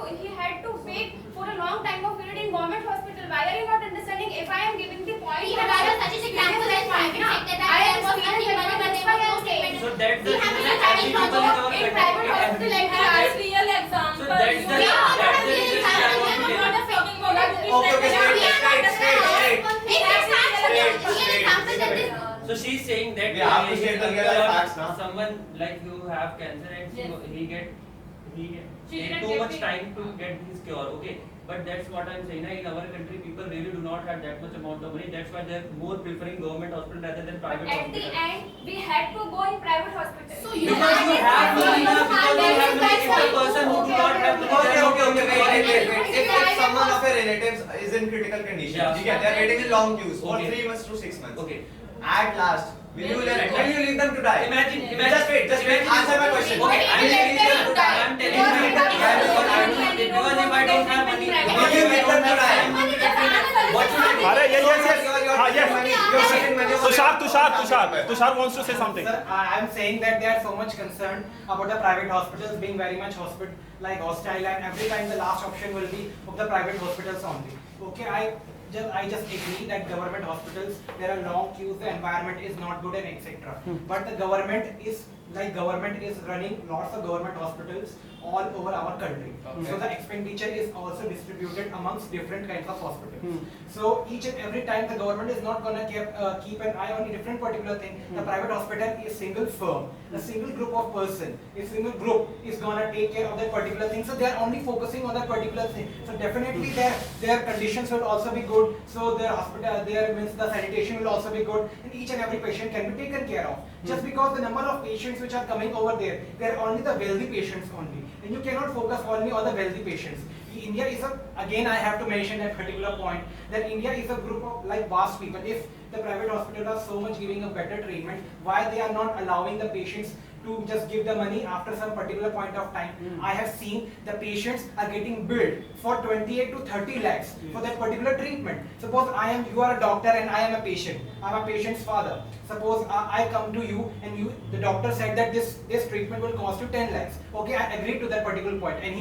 [SPEAKER 6] wait for a long time of period in government hospital. Why are you not understanding? If I am giving the point,
[SPEAKER 4] We have had such an example in private sector that
[SPEAKER 6] I
[SPEAKER 4] there
[SPEAKER 6] am
[SPEAKER 4] was
[SPEAKER 6] speaking
[SPEAKER 4] nothing
[SPEAKER 6] about
[SPEAKER 4] money, but
[SPEAKER 6] that's
[SPEAKER 4] there
[SPEAKER 6] why I
[SPEAKER 4] was
[SPEAKER 6] am
[SPEAKER 4] no
[SPEAKER 6] saying.
[SPEAKER 4] treatment.
[SPEAKER 5] So that's the
[SPEAKER 4] We have
[SPEAKER 5] reason
[SPEAKER 4] been having
[SPEAKER 5] every people in our
[SPEAKER 6] In private hospital,
[SPEAKER 5] country.
[SPEAKER 6] I have real example.
[SPEAKER 5] So that's the reason I want to tell.
[SPEAKER 6] talking about that.
[SPEAKER 5] So she's saying that
[SPEAKER 2] We have to state the real life facts, na?
[SPEAKER 5] someone like you have cancer and
[SPEAKER 8] Yes.
[SPEAKER 5] he get
[SPEAKER 8] She
[SPEAKER 5] take
[SPEAKER 8] didn't
[SPEAKER 5] too
[SPEAKER 8] get
[SPEAKER 5] much
[SPEAKER 8] the-
[SPEAKER 5] time to get his cure. Okay, but that's what I'm saying. In our country, people really do not have that much amount of money. That's why they're more preferring government hospital rather than private
[SPEAKER 6] But at the
[SPEAKER 5] hospital.
[SPEAKER 6] end, we had to go in private hospital.
[SPEAKER 10] So you
[SPEAKER 5] Because you have money, na, because you have money. If the person who do not have money,
[SPEAKER 2] Wait. If someone of your relatives is in critical condition,
[SPEAKER 5] Yeah.
[SPEAKER 2] they are waiting in long queues for
[SPEAKER 5] Okay.
[SPEAKER 2] 3 months to 6 months.
[SPEAKER 5] Okay.
[SPEAKER 2] At last, will you leave them to die?
[SPEAKER 5] Imagine.
[SPEAKER 2] Just wait. Answer my question.
[SPEAKER 5] Okay, I'm
[SPEAKER 6] Let
[SPEAKER 5] telling
[SPEAKER 6] them
[SPEAKER 5] you.
[SPEAKER 6] die.
[SPEAKER 5] I'm telling you. Because if I don't have money,
[SPEAKER 2] Will you let them to die?
[SPEAKER 5] what should I do?
[SPEAKER 2] You're spending money on
[SPEAKER 3] Tushar wants to say something.
[SPEAKER 1] Sir, I am saying that they are so much concerned about the private hospitals being very much hostile, and every time the last option will be of the private hospitals only. Okay, I just agree that government hospitals, there are long queues, the environment is not good and etc. But the government is running lots of government hospitals all over our country.
[SPEAKER 7] Okay.
[SPEAKER 1] So the expenditure is also distributed amongst different kinds of hospitals. So each and every time the government is not gonna keep an eye on a different particular thing. The private hospital is single firm, a single group of person, a single group is gonna take care of that particular thing. So they are only focusing on that particular thing. So definitely their conditions will also be good. So their hospital, the sanitation will also be good, and each and every patient can be taken care of. Just because the number of patients which are coming over there, they are only the wealthy patients only, and you cannot focus only on the wealthy patients. India is again I have to mention that particular point, that India is a group of vast people. If the private hospitals are so much giving a better treatment, why they are not allowing the patients to just give the money after some particular point of time? I have seen the patients are getting billed for 28 to 30 lakhs for that particular treatment. Suppose you are a doctor and I am a patient. I am a patient's father. Suppose I come to you and the doctor said that this treatment will cost you 10 lakhs. Okay, I agreed to that particular point, and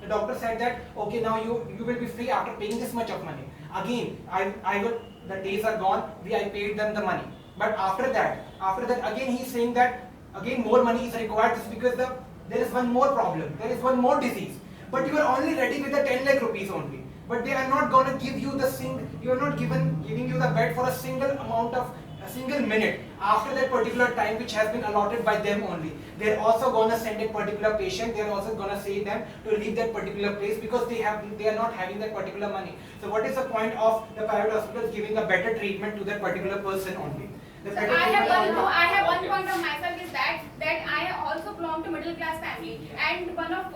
[SPEAKER 1] the doctor said that okay, now you will be free after paying this much of money. Again, the days are gone. I paid them the money, but after that again he's saying that again more money is required just because there is one more problem, there is one more disease, but you are only ready with the 10 lakh rupees only, but they are not going to give you you are not giving you the bed for a single minute after that particular time which has been allotted by them only. They're also going to send a particular patient, they're also going to say them to leave that particular place because they are not having that particular money. So what is the point of the private hospitals giving a better treatment to that particular person only? The
[SPEAKER 6] So
[SPEAKER 1] better
[SPEAKER 6] I
[SPEAKER 1] treatment
[SPEAKER 6] have one point of myself is that I also belong to middle class family, and one of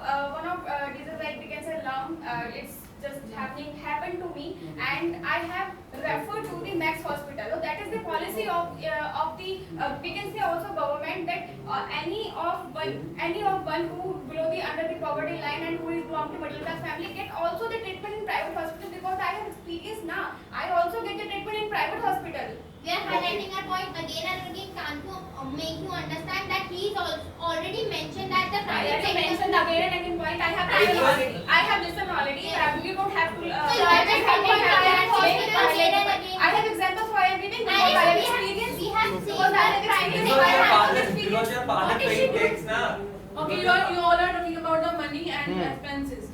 [SPEAKER 6] diseases like we can say lung, it's just happened to me, and I have referred to the Max Hospital. So that is the policy policy of the we can say also government that any of one who below the under the poverty line and who is belong to middle class family get also the treatment in private hospital, because I have experience now. I also get the treatment in private hospital.
[SPEAKER 4] We are highlighting our point again and again, can't to make you understand that he is already mentioned that the
[SPEAKER 6] I
[SPEAKER 4] private
[SPEAKER 6] have
[SPEAKER 4] sector.
[SPEAKER 6] mentioned again and again point. I have listened already. You don't have to.
[SPEAKER 4] So you are just highlighting private hospital again and again.
[SPEAKER 6] I have examples for everything because
[SPEAKER 4] And
[SPEAKER 6] I have
[SPEAKER 4] we
[SPEAKER 6] experience.
[SPEAKER 4] have seen
[SPEAKER 6] Because I have
[SPEAKER 4] that
[SPEAKER 6] experience.
[SPEAKER 4] private
[SPEAKER 6] I have
[SPEAKER 5] Because your father
[SPEAKER 6] What is she
[SPEAKER 5] paid tax, na.
[SPEAKER 8] Okay, you all are talking about the money and expenses.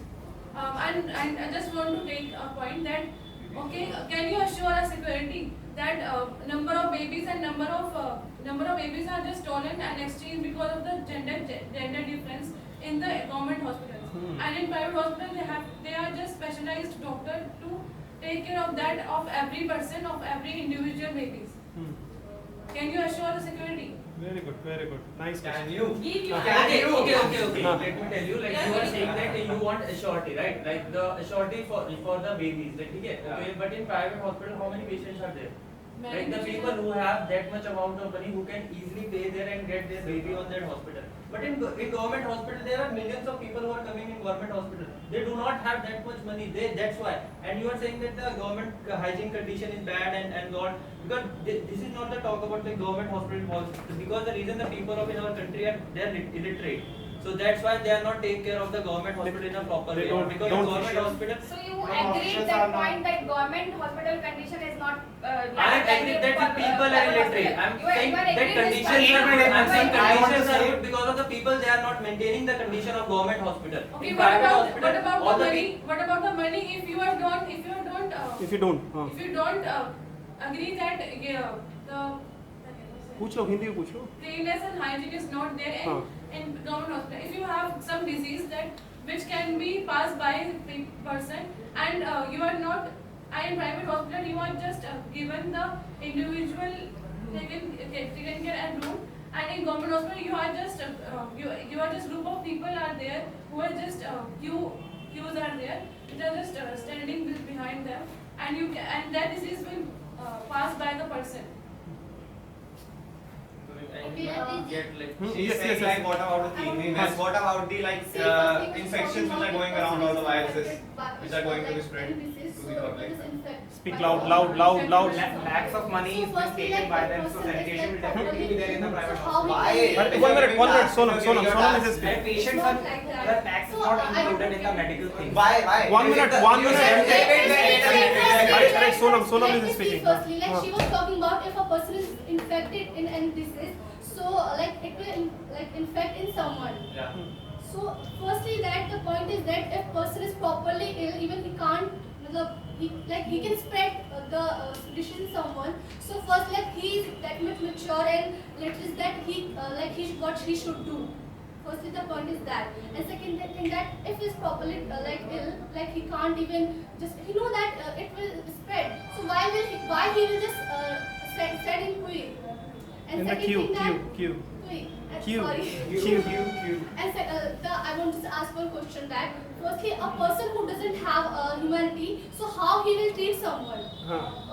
[SPEAKER 8] And I just want to take a point that, okay, can you assure us security that number of babies and number of babies are just stolen and exchanged because of the gender difference in the government hospitals. And in private hospitals they are just specialized doctor to take care of that of every person, of every individual babies. Can you assure the security?
[SPEAKER 3] Very good, very good. Nice
[SPEAKER 2] Can
[SPEAKER 3] question.
[SPEAKER 2] you?
[SPEAKER 8] Give you
[SPEAKER 5] Okay. Let me tell you, like
[SPEAKER 8] Yeah,
[SPEAKER 5] you are
[SPEAKER 8] yeah.
[SPEAKER 5] saying that you want assurity, right? Like the assurity for the babies, like okay. But in private hospital, how many patients are there? Like the people who have that much amount of money who can easily pay there and get their baby on that hospital. But in government hospital, there are millions of people who are coming in government hospital. They do not have that much money. That's why. And you are saying that the government hygiene condition is bad and God, because this is not the talk about the government hospital, because the reason the people of in our country are illiterate. So that's why they are not take care of the government hospital in a proper
[SPEAKER 3] They
[SPEAKER 5] way.
[SPEAKER 3] don't-
[SPEAKER 5] Because
[SPEAKER 3] don't
[SPEAKER 5] government
[SPEAKER 3] issue-
[SPEAKER 5] hospital.
[SPEAKER 6] So you
[SPEAKER 3] No,
[SPEAKER 6] agree
[SPEAKER 3] options
[SPEAKER 6] that
[SPEAKER 3] are not-
[SPEAKER 6] point that government hospital condition is not.
[SPEAKER 5] I agree that the people are illiterate. I'm saying that conditions are good. I'm saying
[SPEAKER 2] I want to
[SPEAKER 5] conditions are
[SPEAKER 2] say-
[SPEAKER 5] good because of the people. They are not maintaining the condition of government hospital.
[SPEAKER 8] Okay,
[SPEAKER 5] In
[SPEAKER 8] what
[SPEAKER 5] private
[SPEAKER 8] about
[SPEAKER 5] hospital,
[SPEAKER 8] the
[SPEAKER 5] all the
[SPEAKER 8] money? What about the money if you don't
[SPEAKER 3] If you don't,
[SPEAKER 8] agree that the
[SPEAKER 3] पूछ लो हिंदी में पूछ लो.
[SPEAKER 8] cleanliness and hygiene is not there in government hospital. If you have some disease that which can be passed by a person and you are not, and in private hospital you are just given the individual taken care and room, and in government hospital you are just you are just group of people are there who are just queues are there, which are just standing behind them, and and that disease will pass by the person.
[SPEAKER 5] Get like
[SPEAKER 7] She's saying like what about the cleanliness? What about the like infections which are going around, all the viruses which are going to be spread to the public?
[SPEAKER 3] Speak loud.
[SPEAKER 1] Lakhs of money is being taken by them, so sanitation will definitely be there in the private hospital.
[SPEAKER 7] Why?
[SPEAKER 3] One minute, Sonam is
[SPEAKER 1] And
[SPEAKER 3] speaking.
[SPEAKER 1] patients are, the tax is not included in the medical thing.
[SPEAKER 7] Why?
[SPEAKER 3] 1 minute. Correct, Sonam is speaking.
[SPEAKER 10] Firstly, like she was talking about if a person is infected in any disease, so like it will like infect in someone.
[SPEAKER 7] Yeah.
[SPEAKER 10] So firstly, that the point is that if person is properly ill, even he can't, he can spread the disease in someone. So first, like he is that much mature and let is that he what he should do. Firstly, the point is that, and second thing that if he's properly ill, like he can't even just he know that it will spread. So why he will just stand in queue? And
[SPEAKER 3] In the
[SPEAKER 10] second
[SPEAKER 3] queue.
[SPEAKER 10] queue. Sorry. And I want to ask one question that firstly, a person who doesn't have humanity, so how he will treat someone?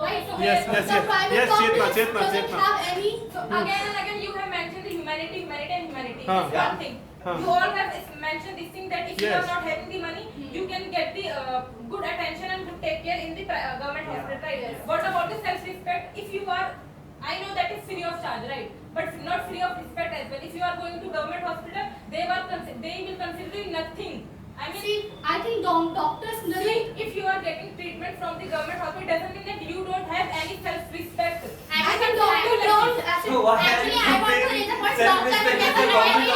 [SPEAKER 10] Right? So
[SPEAKER 3] Yes.
[SPEAKER 10] the private
[SPEAKER 3] Yes,
[SPEAKER 10] companies
[SPEAKER 3] Chetna.
[SPEAKER 10] doesn't have any.
[SPEAKER 8] So again and again you have mentioned the humanity and humanity.
[SPEAKER 3] Huh.
[SPEAKER 8] It's one thing.
[SPEAKER 3] Huh.
[SPEAKER 8] You all have mentioned this thing that if you
[SPEAKER 3] Yes.
[SPEAKER 8] are not having the money, you can get the good attention and good take care in the government hospital, right?
[SPEAKER 10] Yes.
[SPEAKER 8] What about the self-respect? If you are, I know that is free of charge, right? But not free of respect as well. If you are going to government hospital, they will consider you nothing. I mean,
[SPEAKER 10] See, I think doctors
[SPEAKER 8] see,
[SPEAKER 10] doesn't.
[SPEAKER 8] if you are getting treatment from the government hospital, doesn't mean that you don't have any self-respect.
[SPEAKER 10] I think doctors don't.
[SPEAKER 5] So what
[SPEAKER 4] Actually, I want to raise a point.
[SPEAKER 5] Self-respect is the government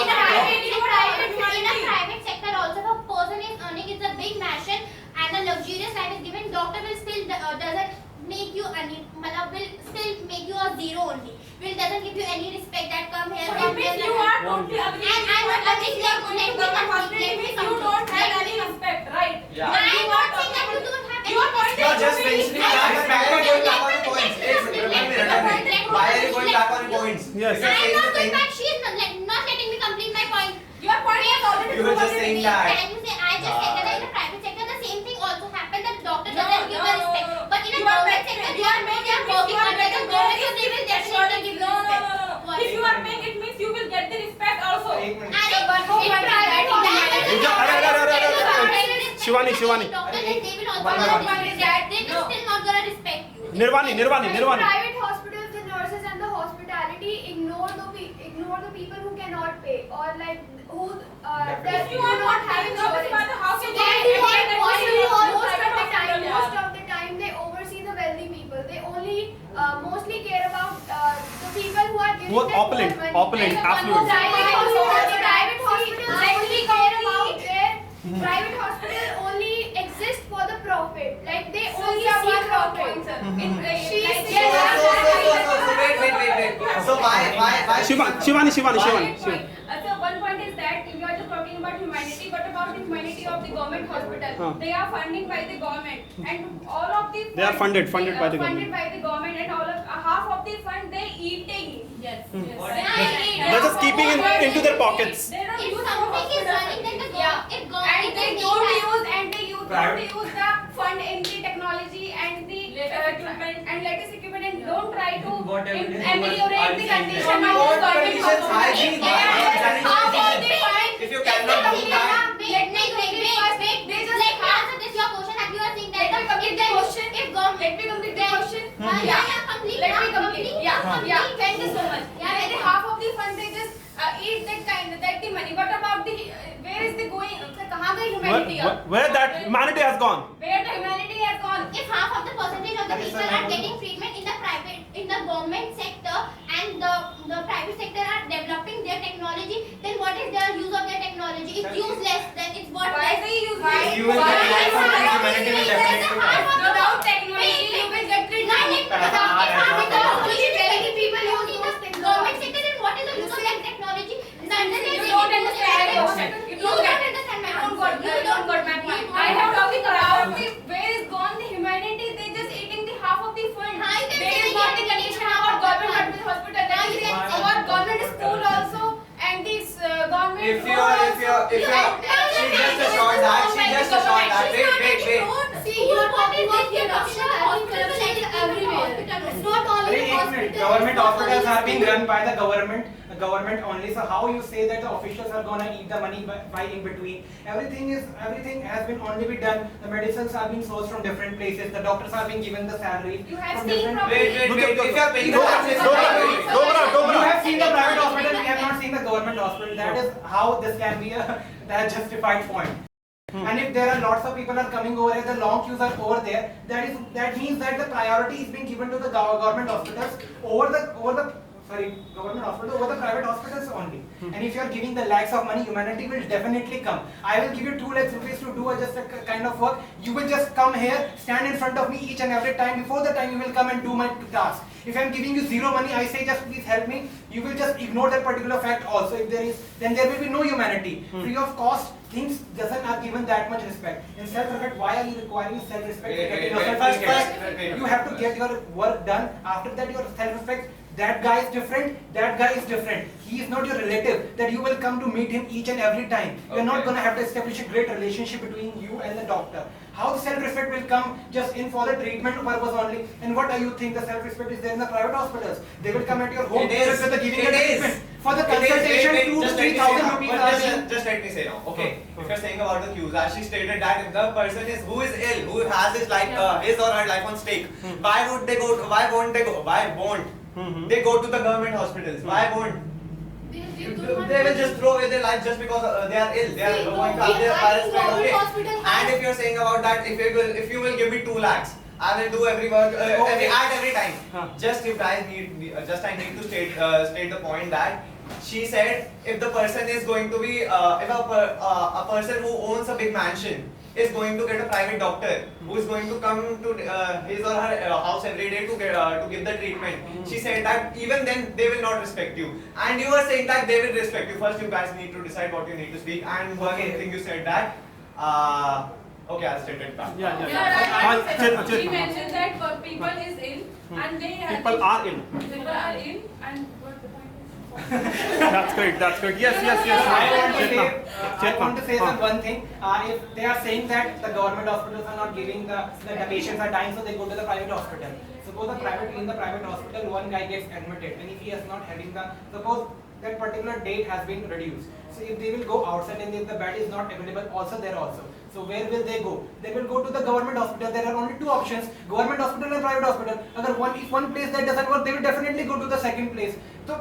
[SPEAKER 4] In a private sector also, if a person is earning, it's a big mansion and a luxurious life is given, doctor will still doesn't make you will still make you a zero only. Will doesn't give you any respect that come here.
[SPEAKER 8] So
[SPEAKER 4] come
[SPEAKER 8] if
[SPEAKER 4] here,
[SPEAKER 8] you
[SPEAKER 4] like
[SPEAKER 8] are totally agreeing
[SPEAKER 4] And I'm not
[SPEAKER 8] with
[SPEAKER 4] agreeing,
[SPEAKER 8] what
[SPEAKER 4] let me
[SPEAKER 8] government
[SPEAKER 4] complete,
[SPEAKER 8] hospital,
[SPEAKER 4] let me
[SPEAKER 8] you don't have
[SPEAKER 4] complete.
[SPEAKER 8] any respect, right?
[SPEAKER 7] Yeah.
[SPEAKER 4] I'm not saying that you don't have
[SPEAKER 8] Your
[SPEAKER 4] any
[SPEAKER 8] point
[SPEAKER 4] respect.
[SPEAKER 7] You're just mentioning that. Why are you going back on your points? Why are you going back on your points?
[SPEAKER 3] Yes.
[SPEAKER 7] If you're
[SPEAKER 4] I'm
[SPEAKER 7] saying
[SPEAKER 4] not
[SPEAKER 7] the
[SPEAKER 4] going
[SPEAKER 7] thing-
[SPEAKER 4] back. She is not letting me complete my point.
[SPEAKER 8] Your point is already
[SPEAKER 7] You were just
[SPEAKER 8] proven.
[SPEAKER 7] saying that.
[SPEAKER 4] Can you say I just said that in a private sector the same thing also happened that doctor
[SPEAKER 8] No,
[SPEAKER 4] doesn't give
[SPEAKER 8] no,
[SPEAKER 4] the respect.
[SPEAKER 8] no.
[SPEAKER 4] But in a
[SPEAKER 8] You are
[SPEAKER 4] government
[SPEAKER 8] making-
[SPEAKER 4] sector
[SPEAKER 8] you are making-
[SPEAKER 4] they are working
[SPEAKER 8] you are
[SPEAKER 4] under the
[SPEAKER 8] making
[SPEAKER 4] government
[SPEAKER 8] very
[SPEAKER 4] so they will
[SPEAKER 8] simple
[SPEAKER 4] definitely
[SPEAKER 3] Shivani, Shivani.
[SPEAKER 4] Doctor, then they will also
[SPEAKER 1] One
[SPEAKER 4] gonna
[SPEAKER 1] minute.
[SPEAKER 4] respect. They will still not gonna respect you.
[SPEAKER 3] Nirvani, Nirvani,
[SPEAKER 9] In
[SPEAKER 3] Nirvani.
[SPEAKER 9] private hospitals, the nurses and the hospitality ignore the people who cannot pay or like who
[SPEAKER 1] Definitely.
[SPEAKER 9] who do not have insurance.
[SPEAKER 8] How
[SPEAKER 9] So
[SPEAKER 8] can
[SPEAKER 9] they
[SPEAKER 8] they
[SPEAKER 9] do
[SPEAKER 8] afford
[SPEAKER 9] it
[SPEAKER 8] that
[SPEAKER 9] mostly
[SPEAKER 8] money?
[SPEAKER 9] most of the time they oversee the wealthy people. They only mostly care about the people who are giving
[SPEAKER 3] Who are
[SPEAKER 9] them more
[SPEAKER 3] opulent,
[SPEAKER 9] money.
[SPEAKER 3] opulent,
[SPEAKER 9] Like,
[SPEAKER 3] affluent.
[SPEAKER 9] Private hospitals only care about their private hospital only exist for the profit. Like they only see profit.
[SPEAKER 2] So wait. So why?
[SPEAKER 3] Shivani.
[SPEAKER 6] So one point is that if you are just talking about humanity, what about the humanity of the government hospital?
[SPEAKER 3] Huh.
[SPEAKER 6] They are funding by the government, and all of the
[SPEAKER 3] They are funded by the
[SPEAKER 6] funded
[SPEAKER 3] government.
[SPEAKER 6] by the government, and all of half of the fund they eating.
[SPEAKER 8] Yes.
[SPEAKER 3] They're just keeping into their pockets.
[SPEAKER 6] They don't
[SPEAKER 4] If
[SPEAKER 6] use
[SPEAKER 4] something is running, then the if
[SPEAKER 6] and they don't
[SPEAKER 1] Private.
[SPEAKER 6] use the fund in the technology and the equipment and latest equipment and don't try to
[SPEAKER 5] What evidence
[SPEAKER 6] ameliorate the
[SPEAKER 5] you are
[SPEAKER 6] condition
[SPEAKER 5] saying?
[SPEAKER 6] of the
[SPEAKER 2] What
[SPEAKER 6] government
[SPEAKER 2] conditions?
[SPEAKER 6] hospital.
[SPEAKER 2] Hygiene,
[SPEAKER 6] Half of the fund.
[SPEAKER 2] If you cannot do that,
[SPEAKER 4] Let me answer this your question and you are saying that
[SPEAKER 6] Let me complete the question.
[SPEAKER 4] if government
[SPEAKER 6] Let me complete the question.
[SPEAKER 4] complete.
[SPEAKER 6] Let me complete. Yeah. Thank you so much.
[SPEAKER 4] Yeah.
[SPEAKER 6] And the half of the fund they just eat that the money. What about the where is the going? कहाँ गई humanity?
[SPEAKER 3] Where that humanity has gone.
[SPEAKER 6] Where the humanity has gone?
[SPEAKER 4] If half of the percentage of the
[SPEAKER 1] That is
[SPEAKER 4] people
[SPEAKER 1] the
[SPEAKER 4] are
[SPEAKER 1] number.
[SPEAKER 4] getting treatment in the government sector and the private sector are developing their technology, then what is the use of their technology? It's useless. Then it's
[SPEAKER 6] Why
[SPEAKER 4] worthless.
[SPEAKER 6] they use
[SPEAKER 2] If you will get life from this, humanity will definitely die.
[SPEAKER 6] Without technology, you will get treatment.
[SPEAKER 4] Government sector, then what is the use of that technology?
[SPEAKER 6] You don't understand my question.
[SPEAKER 4] You don't understand my answer.
[SPEAKER 6] You don't got my point. I have talking about where is gone the humanity? They just eating the half of the fund.
[SPEAKER 4] How you can
[SPEAKER 6] There
[SPEAKER 4] say
[SPEAKER 6] is not
[SPEAKER 4] that?
[SPEAKER 6] the condition about government hospital.
[SPEAKER 4] How you can say
[SPEAKER 6] About government school also and this government.
[SPEAKER 2] if you she just assured that. Wait.
[SPEAKER 4] See, you are talking about the corruption everywhere. It's not only
[SPEAKER 1] Wait,
[SPEAKER 4] in
[SPEAKER 1] एक minute.
[SPEAKER 4] hospital.
[SPEAKER 1] Government hospitals are being run by the government only. So how you say that the officials are gonna eat the money by in between? Everything has been only be done. The medicines are being sourced from different places. The doctors are being given the salary
[SPEAKER 6] You have
[SPEAKER 1] from
[SPEAKER 6] seen
[SPEAKER 1] different.
[SPEAKER 6] from-
[SPEAKER 2] Wait. If you are paying the taxes,
[SPEAKER 1] You have seen the private hospital. We have not seen the government hospital. That is how this can be that justified point. And if there are lots of people are coming over here, the long queues are over there. That means that the priority is being given to the government hospitals over the government hospital over the private hospitals only. And if you are giving the lakhs of money, humanity will definitely come. I will give you 2 lakhs rupees to do just a kind of work. You will just come here, stand in front of me each and every time. Before the time you will come and do my task. If I am giving you zero money, I say just please help me. You will just ignore that particular fact also. If there is, then there will be no humanity. Free of cost, things doesn't are given that much respect. In self-respect, why are you requiring self-respect?
[SPEAKER 2] Wait.
[SPEAKER 1] You have to get your work done. After that, your self-respect. That guy is different. That guy is different. He is not your relative. That you will come to meet him each and every time. You're not
[SPEAKER 2] Okay.
[SPEAKER 1] gonna have to establish a great relationship between you and the doctor. How the self-respect will come just in for the treatment purpose only? And what do you think the self-respect is there in the private hospitals? They will come at your home
[SPEAKER 2] It is.
[SPEAKER 1] just with the giving
[SPEAKER 2] It
[SPEAKER 1] the
[SPEAKER 2] is.
[SPEAKER 1] treatment. For the
[SPEAKER 2] It is.
[SPEAKER 1] consultation,
[SPEAKER 2] Wait,
[SPEAKER 1] 2 to
[SPEAKER 2] just let me
[SPEAKER 1] 3,000
[SPEAKER 2] say
[SPEAKER 1] rupees
[SPEAKER 2] now.
[SPEAKER 1] are
[SPEAKER 2] But
[SPEAKER 1] being.
[SPEAKER 2] just let me say now. Okay. If you're saying about the queues, as she stated that if the person is who is ill, who has his life, his or her life on stake, why would they go? Why won't they go? Why won't they go to the government hospitals? Why won't? They will just throw away their life just because they are ill. They are
[SPEAKER 10] See,
[SPEAKER 2] going to
[SPEAKER 10] no,
[SPEAKER 2] have their
[SPEAKER 10] I
[SPEAKER 2] parents
[SPEAKER 10] think
[SPEAKER 2] paid.
[SPEAKER 10] government
[SPEAKER 2] Okay.
[SPEAKER 10] hospital has-
[SPEAKER 2] And if you're saying about that, if you will give me 2 lakhs, I will do every work every time. Just if I need to state the point that she said if the person is going to be if a person who owns a big mansion is going to get a private doctor who is going to come to his or her house every day to give the treatment. She said that even then they will not respect you, and you are saying that they will respect you. First, you guys need to decide what you need to speak. And one thing you said that. Okay, I'll state it back.
[SPEAKER 8] She mentioned that people is ill and they have
[SPEAKER 3] People are ill.
[SPEAKER 8] People are ill and what the point
[SPEAKER 3] That's great. Yes.
[SPEAKER 1] I want to say one thing. If they are saying that the government hospitals are not giving the patients are dying, so they go to the private hospital. Suppose in the private hospital, one guy gets admitted, and if he is not having suppose that particular date has been reduced. So if they will go outside and if the bed is not available also there also. So where will they go? They will go to the government hospital. There are only two options, government hospital and private hospital. If one place that doesn't work, they will definitely go to the second place. So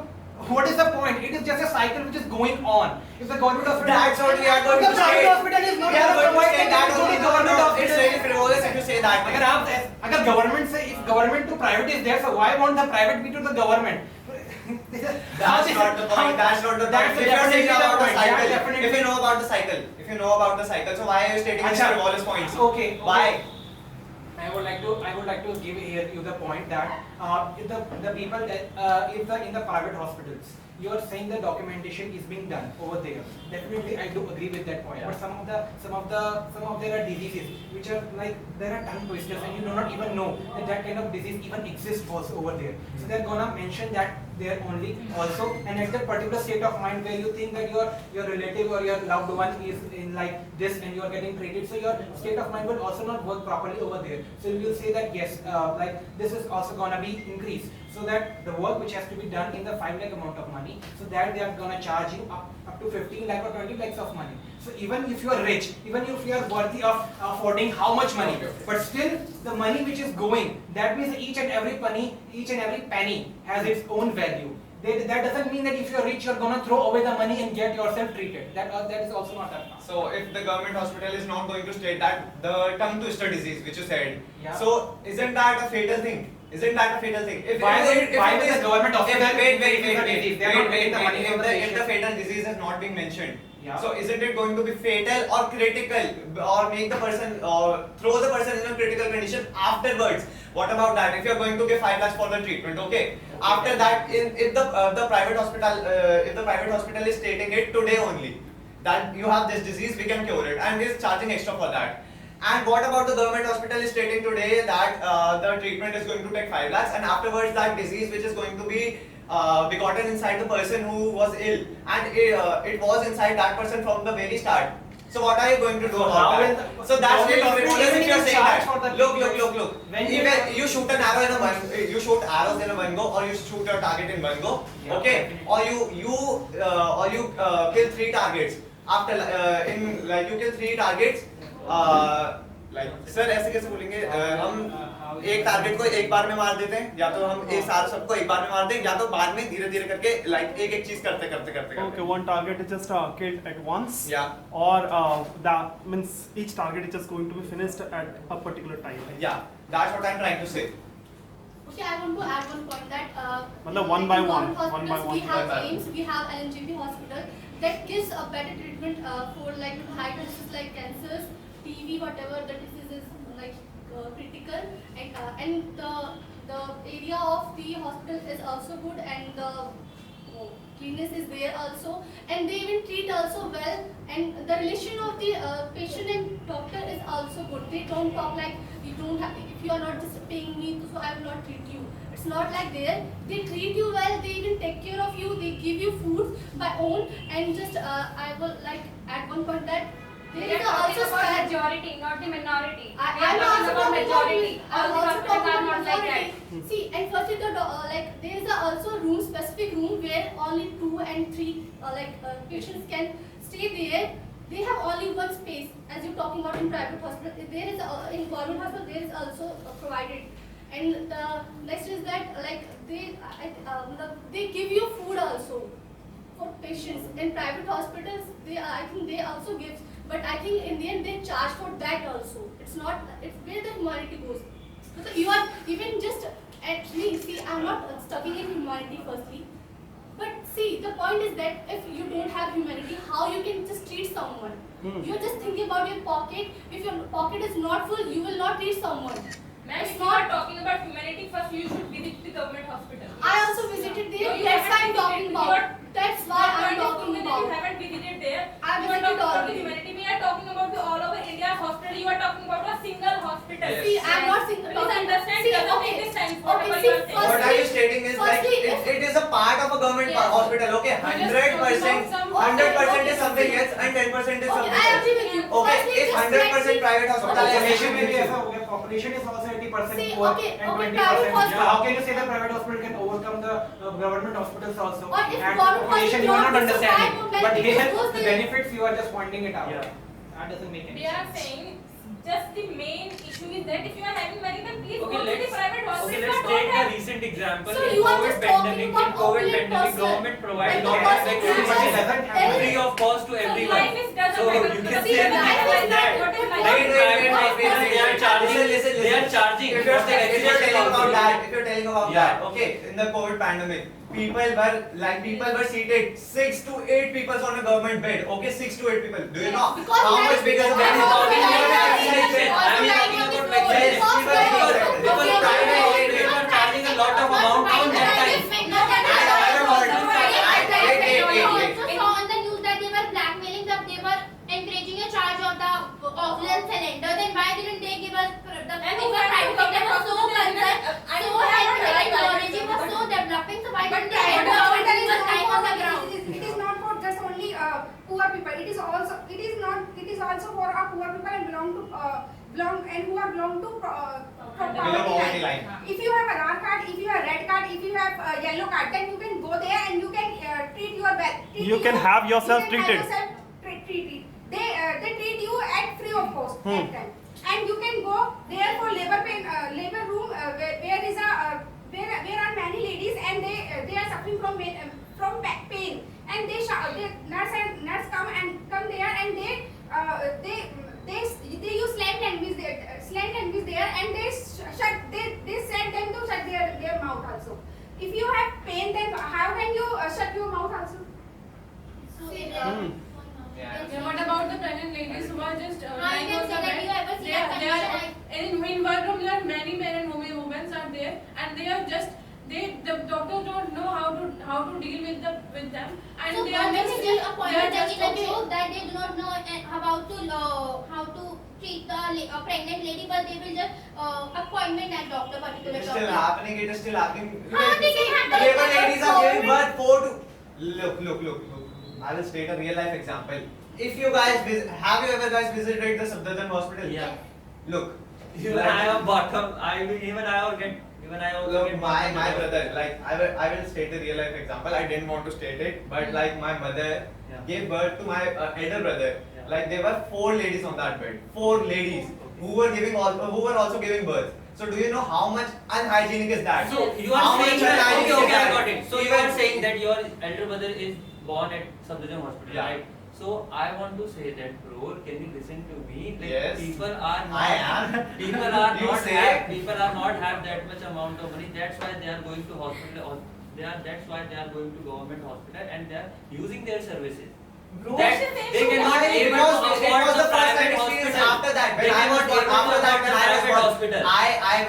[SPEAKER 1] what is the point? It is just a cycle which is going on. If the government hospital,
[SPEAKER 2] That's what we are going
[SPEAKER 1] the
[SPEAKER 2] to
[SPEAKER 1] private
[SPEAKER 2] say.
[SPEAKER 1] hospital is not
[SPEAKER 2] We are going to
[SPEAKER 1] provide
[SPEAKER 2] say
[SPEAKER 1] it,
[SPEAKER 2] that
[SPEAKER 1] then go
[SPEAKER 2] only.
[SPEAKER 1] to government
[SPEAKER 2] No,
[SPEAKER 1] hospital.
[SPEAKER 2] it's very frivolous if you say that.
[SPEAKER 1] अगर आप अगर government से if government to private is there, so why won't the private be to the government?
[SPEAKER 2] That's not the point. That's not the point.
[SPEAKER 1] That's
[SPEAKER 2] If you are saying
[SPEAKER 1] definitely the
[SPEAKER 2] about the
[SPEAKER 1] point.
[SPEAKER 2] cycle,
[SPEAKER 1] That's definitely-
[SPEAKER 2] if you know about the cycle, so why are you stating these
[SPEAKER 1] Acha.
[SPEAKER 2] frivolous points?
[SPEAKER 1] Okay.
[SPEAKER 2] Why?
[SPEAKER 1] I would like to give here you the point that if the people that if the in the private hospitals you are saying the documentation is being done over there. Definitely, I do agree with that point.
[SPEAKER 2] Yeah.
[SPEAKER 1] But some of there are diseases which are like there are tongue twisters and you do not even know that kind of disease even exists also over there. So they're gonna mention that there only also, and at that particular state of mind where you think that your relative or your loved one is in like this and you are getting treated, so your state of mind will also not work properly over there. So you will say that yes, like this is also gonna be increased. So that the work which has to be done in the 5 lakh amount of money, so that they are gonna charge you up to 15 lakh or 20 lakhs of money. So even if you are rich, even if you are worthy of affording how much money, but still the money which is going, that means each and every penny has its own value. That doesn't mean that if you are rich, you are gonna throw away the money and get yourself treated. That is also not that.
[SPEAKER 2] So if the government hospital is not going to state that the tongue twister disease which you said,
[SPEAKER 1] Yeah.
[SPEAKER 2] so isn't that a fatal thing? Isn't that a fatal thing? If
[SPEAKER 1] Why
[SPEAKER 2] if
[SPEAKER 1] will the government hospital?
[SPEAKER 2] wait,
[SPEAKER 1] They are not getting the money from the
[SPEAKER 2] if
[SPEAKER 1] patient.
[SPEAKER 2] the fatal disease is not being mentioned,
[SPEAKER 1] Yeah.
[SPEAKER 2] so isn't it going to be fatal or critical or make the person or throw the person in a critical condition afterwards? What about that? If you are going to give 5 lakhs for the treatment, okay. After that, if the private hospital is stating it today only that you have this disease, we can cure it, and is charging extra for that. And what about the government hospital is stating today that the treatment is going to take 5 lakhs, and afterwards that disease which is going to be begotten inside the person who was ill, and it was inside that person from the very start. So what are you going to do about that? So that's really frivolous if you are saying that. Look. Even you shoot an arrow in a one, you shoot arrows in a one go, or you shoot a target in one go, okay? Or you kill 3 targets after you kill 3 targets. Sir ऐसे कैसे बोलेंगे हम एक target को एक बार में मार देते हैं, या तो हम एक सारे सबको एक बार में मार दें, या तो बाद में धीरे धीरे करके लाइक एक चीज करते
[SPEAKER 3] Okay, one target is just killed at once.
[SPEAKER 2] Yeah.
[SPEAKER 3] Or that means each target is just going to be finished at a particular time.
[SPEAKER 2] Yeah, that's what I'm trying to say.
[SPEAKER 10] Okay, I want to add one point that
[SPEAKER 3] मतलब one by
[SPEAKER 10] in
[SPEAKER 3] one,
[SPEAKER 10] government
[SPEAKER 3] one by
[SPEAKER 10] hospitals,
[SPEAKER 3] one.
[SPEAKER 10] we have
[SPEAKER 2] One by one.
[SPEAKER 10] AIIMS, we have LNGP hospital that gives a better treatment for like high diseases like cancers, TB, whatever the disease is like critical, and the area of the hospital is also good, and the cleanliness is there also, and they even treat also well, and the relation of the patient and doctor is also good. They don't talk like you don't have, if you are not just paying me, so I will not treat you. It's not like there. They treat you well. They even take care of you. They give you food by own, and just I will like add one point that there
[SPEAKER 6] We are
[SPEAKER 10] is
[SPEAKER 6] talking
[SPEAKER 10] also
[SPEAKER 6] about
[SPEAKER 10] spread.
[SPEAKER 6] majority, not the minority.
[SPEAKER 10] I'm
[SPEAKER 6] We are
[SPEAKER 10] also
[SPEAKER 6] talking about
[SPEAKER 10] talking
[SPEAKER 6] majority.
[SPEAKER 10] about
[SPEAKER 6] All the hospitals are not like that.
[SPEAKER 10] See, and firstly, like there is also room, specific room where only 2 and 3 patients can stay there. They have only one space. As you're talking about in private hospital, there is in government hospital there is also provided. And the next is that like they give you food also for patients. In private hospitals, I think they also give, but I think in the end they charge for that also. It's not, it's where the humanity goes. So you are even just at me. See, I'm not studying in humanity firstly, but see, the point is that if you don't have humanity, how you can just treat someone? You're just thinking about your pocket. If your pocket is not full, you will not treat someone.
[SPEAKER 8] Ma'am,
[SPEAKER 10] It's
[SPEAKER 8] if you are
[SPEAKER 10] not.
[SPEAKER 8] talking about humanity, first you should visit the government hospital.
[SPEAKER 10] I also visited there.
[SPEAKER 8] No, you
[SPEAKER 10] That's why I'm
[SPEAKER 8] haven't
[SPEAKER 10] talking
[SPEAKER 8] visited.
[SPEAKER 10] about. That's why
[SPEAKER 8] Your
[SPEAKER 10] I'm
[SPEAKER 8] point is
[SPEAKER 10] talking
[SPEAKER 8] proven that you
[SPEAKER 10] about.
[SPEAKER 8] haven't visited there.
[SPEAKER 10] I
[SPEAKER 8] You are
[SPEAKER 10] visited
[SPEAKER 8] talking about the
[SPEAKER 10] already.
[SPEAKER 8] humanity. We are talking about the all over India hospital. You are talking about a single hospital.
[SPEAKER 2] Yes.
[SPEAKER 10] See, I'm not
[SPEAKER 8] Please understand.
[SPEAKER 10] See,
[SPEAKER 8] Doesn't
[SPEAKER 10] okay.
[SPEAKER 8] make this sense.
[SPEAKER 10] Okay,
[SPEAKER 8] Whatever
[SPEAKER 10] see,
[SPEAKER 8] you are saying.
[SPEAKER 2] What are you stating is like
[SPEAKER 10] Firstly,
[SPEAKER 2] it is a part of a government
[SPEAKER 8] Yes.
[SPEAKER 2] hospital. Okay,
[SPEAKER 8] We're just talking about
[SPEAKER 2] 100%,
[SPEAKER 8] some-
[SPEAKER 2] 100% is something else and 10% is
[SPEAKER 10] Okay,
[SPEAKER 2] something
[SPEAKER 10] I
[SPEAKER 2] else.
[SPEAKER 10] agree with you.
[SPEAKER 2] Okay,
[SPEAKER 10] Firstly,
[SPEAKER 2] if
[SPEAKER 10] just
[SPEAKER 2] 100% private
[SPEAKER 1] Population may be
[SPEAKER 2] hospitalization,
[SPEAKER 1] as a population is also 80%
[SPEAKER 10] See,
[SPEAKER 1] poor
[SPEAKER 10] okay,
[SPEAKER 1] and
[SPEAKER 10] okay,
[SPEAKER 1] 20%.
[SPEAKER 10] private hospital-
[SPEAKER 1] How can you say the private hospital can overcome the government hospitals also?
[SPEAKER 10] Or if
[SPEAKER 1] And
[SPEAKER 10] government
[SPEAKER 1] population you
[SPEAKER 10] hospital
[SPEAKER 1] are not
[SPEAKER 10] not supply
[SPEAKER 1] understanding.
[SPEAKER 10] would like
[SPEAKER 1] But
[SPEAKER 10] because
[SPEAKER 1] here
[SPEAKER 10] those
[SPEAKER 1] the
[SPEAKER 10] they-
[SPEAKER 1] benefits you are just pointing it out.
[SPEAKER 5] Yeah.
[SPEAKER 1] That doesn't make any
[SPEAKER 8] They are
[SPEAKER 1] sense.
[SPEAKER 8] saying just the main issue is that if you are having money, then please
[SPEAKER 5] Okay,
[SPEAKER 8] go to the
[SPEAKER 5] let's
[SPEAKER 8] private hospital.
[SPEAKER 5] okay, let's
[SPEAKER 8] Don't
[SPEAKER 5] take a
[SPEAKER 8] have-
[SPEAKER 5] recent example.
[SPEAKER 10] So
[SPEAKER 5] in
[SPEAKER 10] you are
[SPEAKER 5] COVID
[SPEAKER 10] just talking
[SPEAKER 5] pandemic,
[SPEAKER 10] about
[SPEAKER 5] in COVID
[SPEAKER 10] opulent
[SPEAKER 5] pandemic,
[SPEAKER 10] person.
[SPEAKER 5] government provided
[SPEAKER 10] Like
[SPEAKER 5] all
[SPEAKER 10] the
[SPEAKER 5] like
[SPEAKER 10] person
[SPEAKER 5] free
[SPEAKER 10] who
[SPEAKER 1] doesn't
[SPEAKER 10] has-
[SPEAKER 1] have
[SPEAKER 5] free of cost to
[SPEAKER 8] So
[SPEAKER 5] everyone.
[SPEAKER 8] life is doesn't
[SPEAKER 5] So
[SPEAKER 8] matter.
[SPEAKER 5] you
[SPEAKER 8] But
[SPEAKER 5] can
[SPEAKER 8] see,
[SPEAKER 5] say
[SPEAKER 8] life
[SPEAKER 5] that
[SPEAKER 8] is
[SPEAKER 5] like that.
[SPEAKER 8] what is life?
[SPEAKER 2] Wait, wait, wait,
[SPEAKER 5] Private
[SPEAKER 2] wait,
[SPEAKER 5] hospitals,
[SPEAKER 2] wait,
[SPEAKER 5] they are
[SPEAKER 2] wait.
[SPEAKER 5] charging.
[SPEAKER 2] Listen,
[SPEAKER 5] They are
[SPEAKER 2] listen.
[SPEAKER 5] charging.
[SPEAKER 2] If you're telling about
[SPEAKER 5] Yeah.
[SPEAKER 2] that, if you're telling about
[SPEAKER 5] Yeah.
[SPEAKER 2] that, okay, in the COVID pandemic, people were seated 6 to 8 people on a government bed. Okay, 6 to 8 people. Do you know
[SPEAKER 10] Because
[SPEAKER 2] how
[SPEAKER 10] that
[SPEAKER 2] much
[SPEAKER 10] is
[SPEAKER 2] bigger the
[SPEAKER 10] because
[SPEAKER 2] bed is?
[SPEAKER 10] of
[SPEAKER 5] talking
[SPEAKER 10] the
[SPEAKER 5] about
[SPEAKER 10] life
[SPEAKER 5] vaccination.
[SPEAKER 10] also
[SPEAKER 5] I am
[SPEAKER 10] life
[SPEAKER 5] talking
[SPEAKER 10] on the
[SPEAKER 5] about
[SPEAKER 10] floor.
[SPEAKER 5] vaccination.
[SPEAKER 2] Yes,
[SPEAKER 10] Because
[SPEAKER 2] because
[SPEAKER 10] private-
[SPEAKER 5] because
[SPEAKER 10] okay,
[SPEAKER 5] private
[SPEAKER 10] okay,
[SPEAKER 5] hospitals
[SPEAKER 10] okay.
[SPEAKER 5] are charging a lot of amount on that time.
[SPEAKER 4] Also saw on the news that they were blackmailing that they were encouraging a charge of the oxygen cylinder. Then why didn't they give us the
[SPEAKER 8] And
[SPEAKER 4] over private sector was so concerned,
[SPEAKER 8] I
[SPEAKER 4] so
[SPEAKER 8] don't have
[SPEAKER 4] helpful,
[SPEAKER 8] a right
[SPEAKER 4] technology was so developing. So why
[SPEAKER 9] But
[SPEAKER 4] didn't they help
[SPEAKER 9] private
[SPEAKER 4] us
[SPEAKER 9] hospital is
[SPEAKER 4] give us time on the ground?
[SPEAKER 9] it is not for just only poor people. It is also for poor people and who are belong to
[SPEAKER 2] Below poverty line.
[SPEAKER 9] If you have a Aadhaar card, if you have red card, if you have a yellow card, then you can go there and you can treat your
[SPEAKER 3] You can have yourself treated.
[SPEAKER 9] treated. They treat you at free of cost at time. And you can go there for labor room where is a where are many ladies and they are suffering from back pain, and they nurse come there and they use slang language there and they said them to shut their mouth also. If you have pain, then how can you shut your mouth also?
[SPEAKER 8] Yeah, what about the pregnant ladies who are just
[SPEAKER 4] I
[SPEAKER 8] lying
[SPEAKER 4] can
[SPEAKER 8] on
[SPEAKER 4] say
[SPEAKER 8] the
[SPEAKER 4] that
[SPEAKER 8] bed?
[SPEAKER 4] you ever see
[SPEAKER 8] They
[SPEAKER 4] that
[SPEAKER 8] are, they are,
[SPEAKER 4] condition.
[SPEAKER 8] in one room there are many men and women are there, and they are just the doctors don't know how to deal with them, and
[SPEAKER 4] So
[SPEAKER 8] they are
[SPEAKER 4] government
[SPEAKER 8] just
[SPEAKER 4] is just appointed
[SPEAKER 8] just
[SPEAKER 4] in a
[SPEAKER 8] okay.
[SPEAKER 4] joke that they do not know how to treat the pregnant lady, but they will just appointment that doctor,
[SPEAKER 2] It
[SPEAKER 4] particular
[SPEAKER 2] is still
[SPEAKER 4] doctor.
[SPEAKER 2] happening. It is still happening.
[SPEAKER 4] They can have
[SPEAKER 2] Labor
[SPEAKER 4] the
[SPEAKER 2] ladies are giving
[SPEAKER 4] government-
[SPEAKER 2] birth 4 to look. I will state a real life example. If you guys have you ever guys visited the Safdarjung hospital?
[SPEAKER 5] Yeah.
[SPEAKER 2] Look.
[SPEAKER 5] Even I have bottom. Even I will get.
[SPEAKER 2] Look, my brother, like I will state a real life example. I didn't want to state it, but like my mother
[SPEAKER 5] Yeah.
[SPEAKER 2] gave birth to my elder brother.
[SPEAKER 5] Yeah.
[SPEAKER 2] Like there were 4 ladies on that bed. 4 ladies who were also giving birth. So do you know how much unhygienic is that?
[SPEAKER 5] So you are
[SPEAKER 2] How
[SPEAKER 5] saying
[SPEAKER 2] much
[SPEAKER 5] that,
[SPEAKER 2] unhygienic
[SPEAKER 5] okay,
[SPEAKER 2] is that?
[SPEAKER 5] I got it. So you
[SPEAKER 2] Even-
[SPEAKER 5] are saying that your elder brother is born at Safdarjung hospital,
[SPEAKER 2] Yeah.
[SPEAKER 5] right? So I want to say that, bro, can you listen to me? Like,
[SPEAKER 2] Yes.
[SPEAKER 5] people are not.
[SPEAKER 2] I am.
[SPEAKER 5] People are
[SPEAKER 2] You
[SPEAKER 5] not
[SPEAKER 2] say.
[SPEAKER 5] people are not have that much amount of money. That's why they are going to hospital. That's why they are going to government hospital and they are using their services.
[SPEAKER 2] Bro,
[SPEAKER 5] That they cannot
[SPEAKER 2] Why?
[SPEAKER 5] able
[SPEAKER 2] Because
[SPEAKER 5] to
[SPEAKER 2] it
[SPEAKER 5] afford
[SPEAKER 2] was
[SPEAKER 5] the
[SPEAKER 2] the first time
[SPEAKER 5] private
[SPEAKER 2] experience
[SPEAKER 5] hospital.
[SPEAKER 2] after that.
[SPEAKER 5] They
[SPEAKER 2] When I was
[SPEAKER 5] cannot
[SPEAKER 2] born,
[SPEAKER 5] able to
[SPEAKER 2] after that,
[SPEAKER 5] afford
[SPEAKER 2] when
[SPEAKER 5] the
[SPEAKER 2] I was
[SPEAKER 5] private
[SPEAKER 2] born,
[SPEAKER 5] hospital.
[SPEAKER 2] I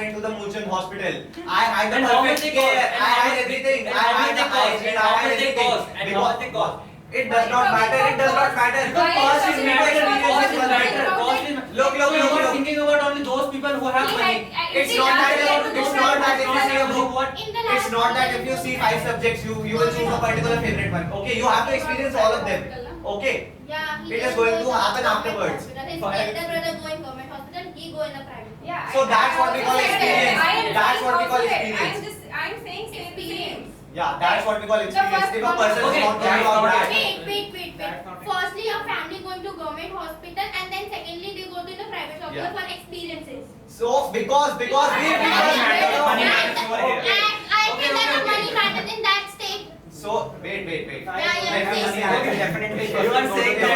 [SPEAKER 2] went to the Mulchan hospital. I had the
[SPEAKER 5] And how much
[SPEAKER 2] perfect
[SPEAKER 5] they cost?
[SPEAKER 2] care.
[SPEAKER 5] And
[SPEAKER 2] I
[SPEAKER 5] how
[SPEAKER 2] had
[SPEAKER 5] much
[SPEAKER 2] everything.
[SPEAKER 5] and
[SPEAKER 2] I
[SPEAKER 5] how
[SPEAKER 2] had
[SPEAKER 5] much
[SPEAKER 2] the
[SPEAKER 5] they cost?
[SPEAKER 2] hygiene.
[SPEAKER 5] And
[SPEAKER 2] I
[SPEAKER 5] how
[SPEAKER 2] had
[SPEAKER 5] much they
[SPEAKER 2] everything.
[SPEAKER 5] cost? And how much they cost?
[SPEAKER 2] It does not matter. It does not matter.
[SPEAKER 5] Because cost is matter. Cost is matter.
[SPEAKER 9] Look,
[SPEAKER 5] Cost is matter.
[SPEAKER 2] Look,
[SPEAKER 5] So you are
[SPEAKER 2] look.
[SPEAKER 5] thinking about only those people who have money.
[SPEAKER 2] It's not that. It's not that if you see a book.
[SPEAKER 5] What?
[SPEAKER 4] In the
[SPEAKER 2] It's
[SPEAKER 4] last
[SPEAKER 2] not that if you see 5 subjects, you will choose a particular favorite one. Okay, you have to experience all of them. Okay.
[SPEAKER 4] Yeah, he
[SPEAKER 2] It is
[SPEAKER 4] just
[SPEAKER 2] going
[SPEAKER 4] goes
[SPEAKER 2] to happen
[SPEAKER 4] government
[SPEAKER 2] afterwards.
[SPEAKER 4] hospital. His
[SPEAKER 2] Fine.
[SPEAKER 4] elder brother go in government hospital, he go in a private.
[SPEAKER 6] Yeah.
[SPEAKER 2] So that's what we call
[SPEAKER 6] I also said
[SPEAKER 2] experience.
[SPEAKER 6] that.
[SPEAKER 2] That's what we call
[SPEAKER 6] I am
[SPEAKER 2] experience.
[SPEAKER 6] I'm saying same thing.
[SPEAKER 2] Yeah, that's what we call experience. If a
[SPEAKER 6] first
[SPEAKER 2] person is
[SPEAKER 5] Okay,
[SPEAKER 2] not
[SPEAKER 5] that's
[SPEAKER 2] talking about
[SPEAKER 5] not
[SPEAKER 2] that.
[SPEAKER 4] Wait.
[SPEAKER 1] That's not it.
[SPEAKER 4] Firstly, a family going to government hospital, and then secondly, they go to the private hospital
[SPEAKER 2] Yeah.
[SPEAKER 4] for experiences.
[SPEAKER 2] So because we
[SPEAKER 1] Money matters, money matters over here.
[SPEAKER 4] And I
[SPEAKER 5] Okay,
[SPEAKER 4] feel that the
[SPEAKER 5] okay.
[SPEAKER 4] money matters in that state.
[SPEAKER 2] So wait.
[SPEAKER 4] Yeah,
[SPEAKER 1] Definitely, definitely.
[SPEAKER 5] You are saying
[SPEAKER 2] If you are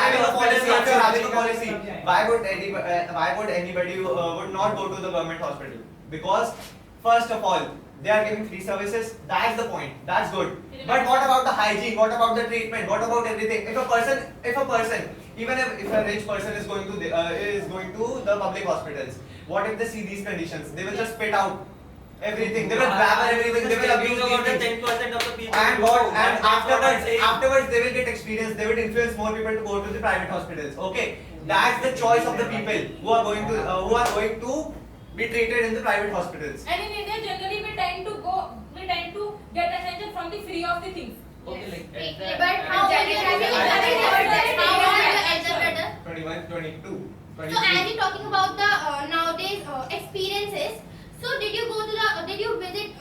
[SPEAKER 2] having a policy, if you are having a
[SPEAKER 1] Yeah.
[SPEAKER 2] policy, why would anybody would not go to the government hospital? Because first of all, they are giving free services. That's the point. That's good. But what about the hygiene? What about the treatment? What about everything? If a person, even if a rich person is going to the public hospitals, what if they see these conditions? They will just spit out everything. They will grab everything. They will abuse
[SPEAKER 5] about the
[SPEAKER 2] these things.
[SPEAKER 5] 10% of the people.
[SPEAKER 2] And
[SPEAKER 5] who
[SPEAKER 2] what?
[SPEAKER 5] go,
[SPEAKER 2] And
[SPEAKER 5] that's what I'm saying.
[SPEAKER 2] afterwards, they will get experience. They will influence more people to go to the private hospitals. Okay, that's the choice of the people who are going to be treated in the private hospitals.
[SPEAKER 8] And in India, generally we tend to go they tend to get attention from the free of the things.
[SPEAKER 5] Okay, like
[SPEAKER 4] But how old is your elder brother?
[SPEAKER 7] 21, 22,
[SPEAKER 4] So
[SPEAKER 7] 23.
[SPEAKER 4] as you're talking about the nowadays experiences, so did you visit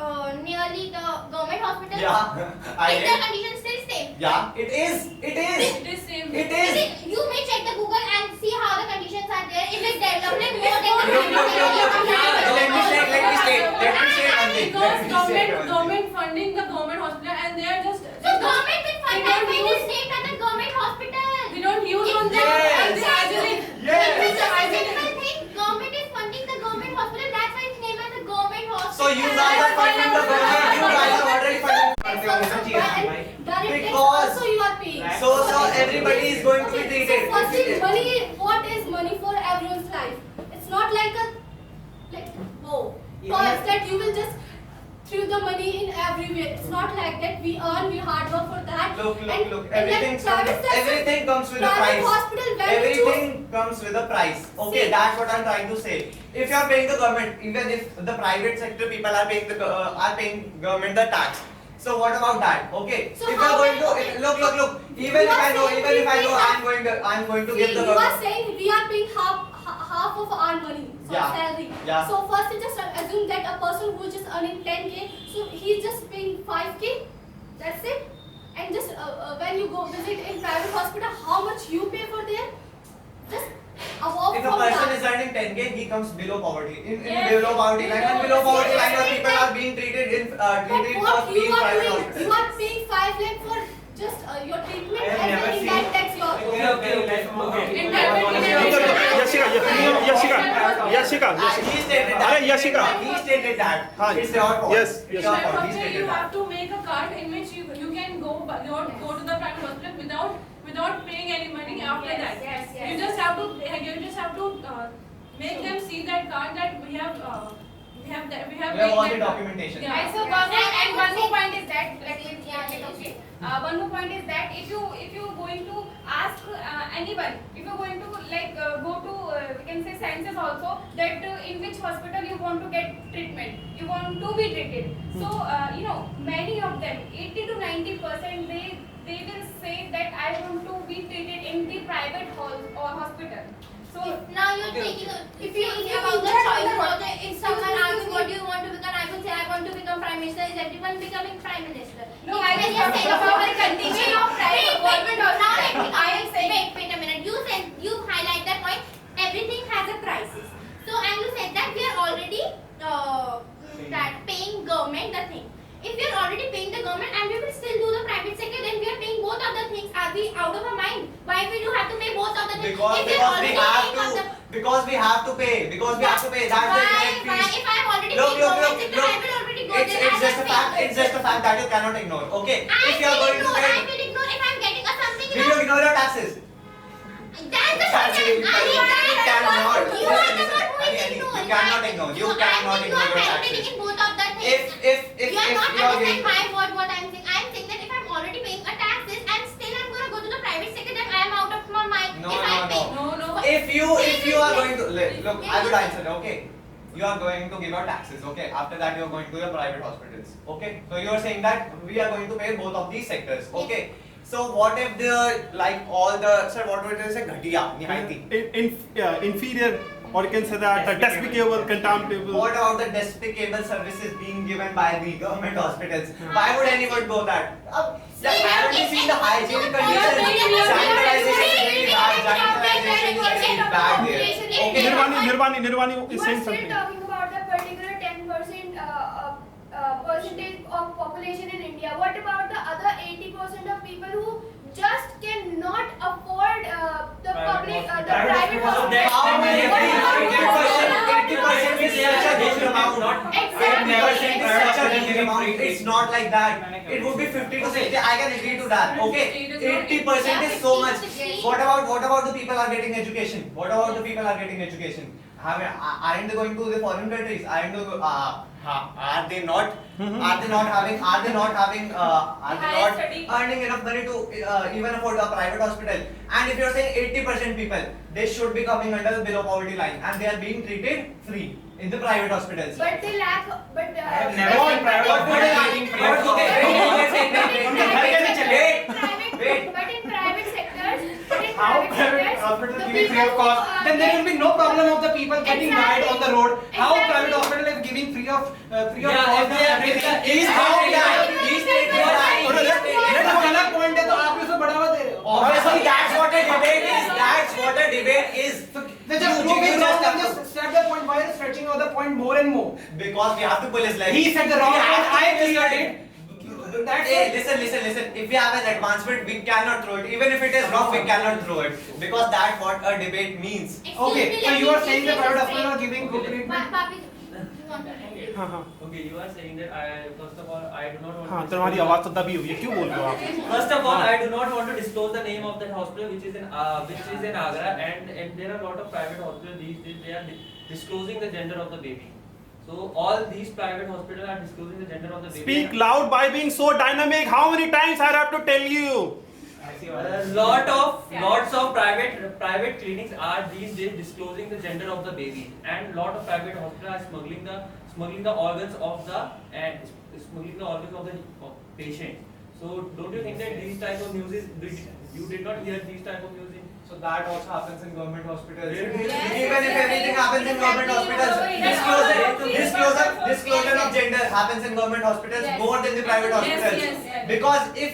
[SPEAKER 4] nearly the government hospital?
[SPEAKER 2] Yeah, I
[SPEAKER 4] Is the
[SPEAKER 2] did.
[SPEAKER 4] condition still same?
[SPEAKER 2] Yeah, it is. It is.
[SPEAKER 8] It is same.
[SPEAKER 2] It is.
[SPEAKER 4] You may check the Google and see how the conditions are there. If it's developing more than
[SPEAKER 2] Let me say one thing.
[SPEAKER 8] Because government funding the government hospital and they are just
[SPEAKER 4] So government will fund
[SPEAKER 8] They
[SPEAKER 4] that
[SPEAKER 8] don't
[SPEAKER 4] when
[SPEAKER 8] use-
[SPEAKER 4] it's named as a government hospital.
[SPEAKER 8] they don't use on them
[SPEAKER 2] Yes.
[SPEAKER 8] and they actually
[SPEAKER 2] Yes.
[SPEAKER 4] It's just a simple thing. Government is funding the government hospital. That's why it's named as a government hospital.
[SPEAKER 2] So you guys are funding the government. You guys are already funding.
[SPEAKER 10] Direct tax
[SPEAKER 2] Because-
[SPEAKER 10] also you are paying.
[SPEAKER 2] So everybody is going to be
[SPEAKER 10] Okay,
[SPEAKER 2] treated.
[SPEAKER 10] So firstly, money. What is money for everyone's life? It's not like first that you will just throw the money in everywhere. It's not like that. We earn, we hard work for that.
[SPEAKER 2] Look.
[SPEAKER 10] And
[SPEAKER 2] Everything
[SPEAKER 10] like private sector,
[SPEAKER 2] everything comes with a
[SPEAKER 10] private
[SPEAKER 2] price.
[SPEAKER 10] hospital when you choose.
[SPEAKER 2] Everything comes with a price. Okay,
[SPEAKER 10] See.
[SPEAKER 2] that's what I'm trying to say. If you are paying the government, even if the private sector people are paying government the tax. So what about that? Okay.
[SPEAKER 10] So
[SPEAKER 2] if you
[SPEAKER 10] how
[SPEAKER 2] are going
[SPEAKER 10] many-
[SPEAKER 2] to look. Even if I know, I'm going to
[SPEAKER 10] See,
[SPEAKER 2] give the
[SPEAKER 10] you are
[SPEAKER 2] government.
[SPEAKER 10] saying we are paying half of our money for
[SPEAKER 2] Yeah.
[SPEAKER 10] salary.
[SPEAKER 2] Yeah.
[SPEAKER 10] So first you just assume that a person who is just earning 10k, so he's just paying 5k. That's it. And just when you go visit in private hospital, how much you pay for there? Just above
[SPEAKER 2] If a
[SPEAKER 10] from
[SPEAKER 2] person
[SPEAKER 10] that.
[SPEAKER 2] is earning 10k, he comes below poverty. In
[SPEAKER 8] Yes.
[SPEAKER 2] below poverty line and below poverty line,
[SPEAKER 10] Yes.
[SPEAKER 2] people are being treated in
[SPEAKER 10] But
[SPEAKER 2] treated for
[SPEAKER 10] what
[SPEAKER 2] free
[SPEAKER 10] you
[SPEAKER 2] in
[SPEAKER 10] are
[SPEAKER 2] private
[SPEAKER 10] doing,
[SPEAKER 2] hospitals.
[SPEAKER 10] you are paying 5 lakh for just your treatment
[SPEAKER 1] I have
[SPEAKER 10] and
[SPEAKER 1] never
[SPEAKER 10] then
[SPEAKER 1] seen-
[SPEAKER 10] that tax your
[SPEAKER 11] Yashika.
[SPEAKER 2] He stated that.
[SPEAKER 11] Arey, Yashika.
[SPEAKER 2] He stated that.
[SPEAKER 11] Haan.
[SPEAKER 2] It's your fault.
[SPEAKER 11] Yes,
[SPEAKER 2] It's
[SPEAKER 11] yes.
[SPEAKER 2] your
[SPEAKER 8] But
[SPEAKER 2] fault. He
[SPEAKER 8] somewhere
[SPEAKER 2] stated
[SPEAKER 8] you
[SPEAKER 2] that.
[SPEAKER 8] have to make a card in which you can go to the private hospital without paying any money after
[SPEAKER 6] Yes,
[SPEAKER 8] that.
[SPEAKER 6] yes, yes.
[SPEAKER 8] You just have to make them see that card that we have
[SPEAKER 2] We have all the
[SPEAKER 8] made that card.
[SPEAKER 2] documentation.
[SPEAKER 8] Yeah.
[SPEAKER 6] And so one more point is that okay. One more point is that if you going to ask anyone, if you're going to go to we can say sciences also that in which hospital you want to get treatment, you want to be treated. So many of them, 80 to 90%, they will say that I want to be treated in the private hospital. So
[SPEAKER 4] Now you're taking if you about the choice of if someone asks what do you want to become, I would say I want to become prime minister. Is everyone becoming prime minister?
[SPEAKER 6] No,
[SPEAKER 4] If
[SPEAKER 6] I
[SPEAKER 4] when
[SPEAKER 6] was
[SPEAKER 4] you're
[SPEAKER 6] talking
[SPEAKER 4] saying
[SPEAKER 6] about
[SPEAKER 4] about
[SPEAKER 6] the condition of private
[SPEAKER 4] wait,
[SPEAKER 6] government
[SPEAKER 4] now let
[SPEAKER 6] hospital.
[SPEAKER 4] me
[SPEAKER 6] I am saying-
[SPEAKER 4] wait a minute. You highlight that point. Everything has a crisis. So and you said that we are already that paying government the thing. If we are already paying the government and we will still do the private sector, then we are paying both of the things. Are we out of our mind? Why we do have to pay both of the things?
[SPEAKER 2] Because
[SPEAKER 4] If we are already paying of the
[SPEAKER 2] we have to pay. Because we have to pay. That's the correct
[SPEAKER 4] why?
[SPEAKER 2] fees.
[SPEAKER 4] If I am already
[SPEAKER 2] Look,
[SPEAKER 4] paying
[SPEAKER 2] look,
[SPEAKER 4] government
[SPEAKER 2] look,
[SPEAKER 4] sector, I
[SPEAKER 2] look.
[SPEAKER 4] will already go
[SPEAKER 2] It's
[SPEAKER 4] there.
[SPEAKER 2] just a fact. It's just a fact that you cannot ignore. Okay.
[SPEAKER 4] I
[SPEAKER 2] If you are
[SPEAKER 4] will
[SPEAKER 2] going to
[SPEAKER 4] ignore. I
[SPEAKER 2] pay,
[SPEAKER 4] will ignore if I am getting a something.
[SPEAKER 2] will you ignore your taxes?
[SPEAKER 4] That's the
[SPEAKER 2] Actually,
[SPEAKER 4] question.
[SPEAKER 2] you cannot.
[SPEAKER 4] You are the one who
[SPEAKER 2] Honey,
[SPEAKER 4] will
[SPEAKER 2] honey,
[SPEAKER 4] ignore.
[SPEAKER 2] you cannot ignore. You cannot ignore your
[SPEAKER 4] benefiting
[SPEAKER 2] taxes.
[SPEAKER 4] in both of the things.
[SPEAKER 2] If
[SPEAKER 4] You are not
[SPEAKER 2] you are
[SPEAKER 4] understanding
[SPEAKER 2] getting
[SPEAKER 4] my what I'm saying. I'm saying that if I'm already paying a taxes and still I'm gonna go to the private sector, then I am out of my mind.
[SPEAKER 2] No,
[SPEAKER 4] if
[SPEAKER 2] no,
[SPEAKER 4] I pay.
[SPEAKER 2] no.
[SPEAKER 8] No.
[SPEAKER 2] If you are going to look, I would answer. Okay, you are going to give out taxes. Okay, after that you are going to your private hospitals. Okay, so you are saying that we are going to pay both of these sectors. Okay, so what if what would you say? Ghatiya, nihayati.
[SPEAKER 11] Inferior, or you can say that despicable, contemptible.
[SPEAKER 2] What about the despicable services being given by the government hospitals? Why would anyone go that? Haven't you seen the hygienic conditions? Sanitization is very bad. Sanitization is very bad there. Okay.
[SPEAKER 11] Nirvani
[SPEAKER 9] You
[SPEAKER 11] is
[SPEAKER 9] are
[SPEAKER 11] saying
[SPEAKER 9] still
[SPEAKER 11] something.
[SPEAKER 9] talking about the particular 10% percentage of population in India. What about the other 80% of people who just cannot afford the private hospital?
[SPEAKER 2] How many?
[SPEAKER 9] What about
[SPEAKER 2] 80% is such a huge amount.
[SPEAKER 9] Exactly.
[SPEAKER 2] 80% is such a huge amount. It's not like that. It would be 50 to 60. I can agree to that. Okay. 80% is so much. What about the people are getting education? What about the people are getting education? Aren't they going to the foreign countries? Are they not? Are they not earning enough money to even afford a private hospital? And if you're saying 80% people, they should be coming under the below poverty line, and they are being treated free In the private hospitals.
[SPEAKER 9] But they lack. But
[SPEAKER 1] I have never seen private hospitals giving free of cost.
[SPEAKER 9] But in private sectors,
[SPEAKER 1] How private hospital giving free of cost? Then there will be no problem of the people getting died on the road. How private hospital is giving free of cost?
[SPEAKER 2] He's
[SPEAKER 1] Let's अलग point है तो आप उसको बढ़ावा दे रहे हो.
[SPEAKER 2] Obviously, that's what a debate is. That's what a debate is.
[SPEAKER 1] They just prove it wrong and just stretch the point. Why are you stretching out the point more and more?
[SPEAKER 2] Because we have to pull his leg.
[SPEAKER 1] He said the wrong point. I cleared it. That's
[SPEAKER 2] Hey,
[SPEAKER 1] it.
[SPEAKER 2] listen. If we have an advancement, we cannot throw it. Even if it is wrong, we cannot throw it. Because that's what a debate means.
[SPEAKER 1] Okay, so you are saying the private hospital are giving good treatment?
[SPEAKER 11] हाँ हाँ
[SPEAKER 5] Okay, you are saying that first of all, I do not want
[SPEAKER 11] हाँ
[SPEAKER 5] to
[SPEAKER 11] तुम्हारी आवाज़ तो दबी हुई है क्यों बोल रहे हो आप?
[SPEAKER 5] First of all, I do not want to disclose the name of that hospital which is in Agra, and there are a lot of private hospitals these days. They are disclosing the gender of the baby. So all these private hospitals are disclosing the gender of the baby.
[SPEAKER 11] Speak loud by being so dynamic. How many times I have to tell you?
[SPEAKER 5] Lots of private clinics are these days disclosing the gender of the baby, and lot of private hospitals are smuggling the organs of the patient. So don't you think that these type of news you did not hear these type of news?
[SPEAKER 7] So that also happens in government hospitals.
[SPEAKER 5] Yes.
[SPEAKER 2] Even if everything happens in government hospitals, disclosure of gender happens in government hospitals more than the private hospitals.
[SPEAKER 8] yes.
[SPEAKER 2] Because if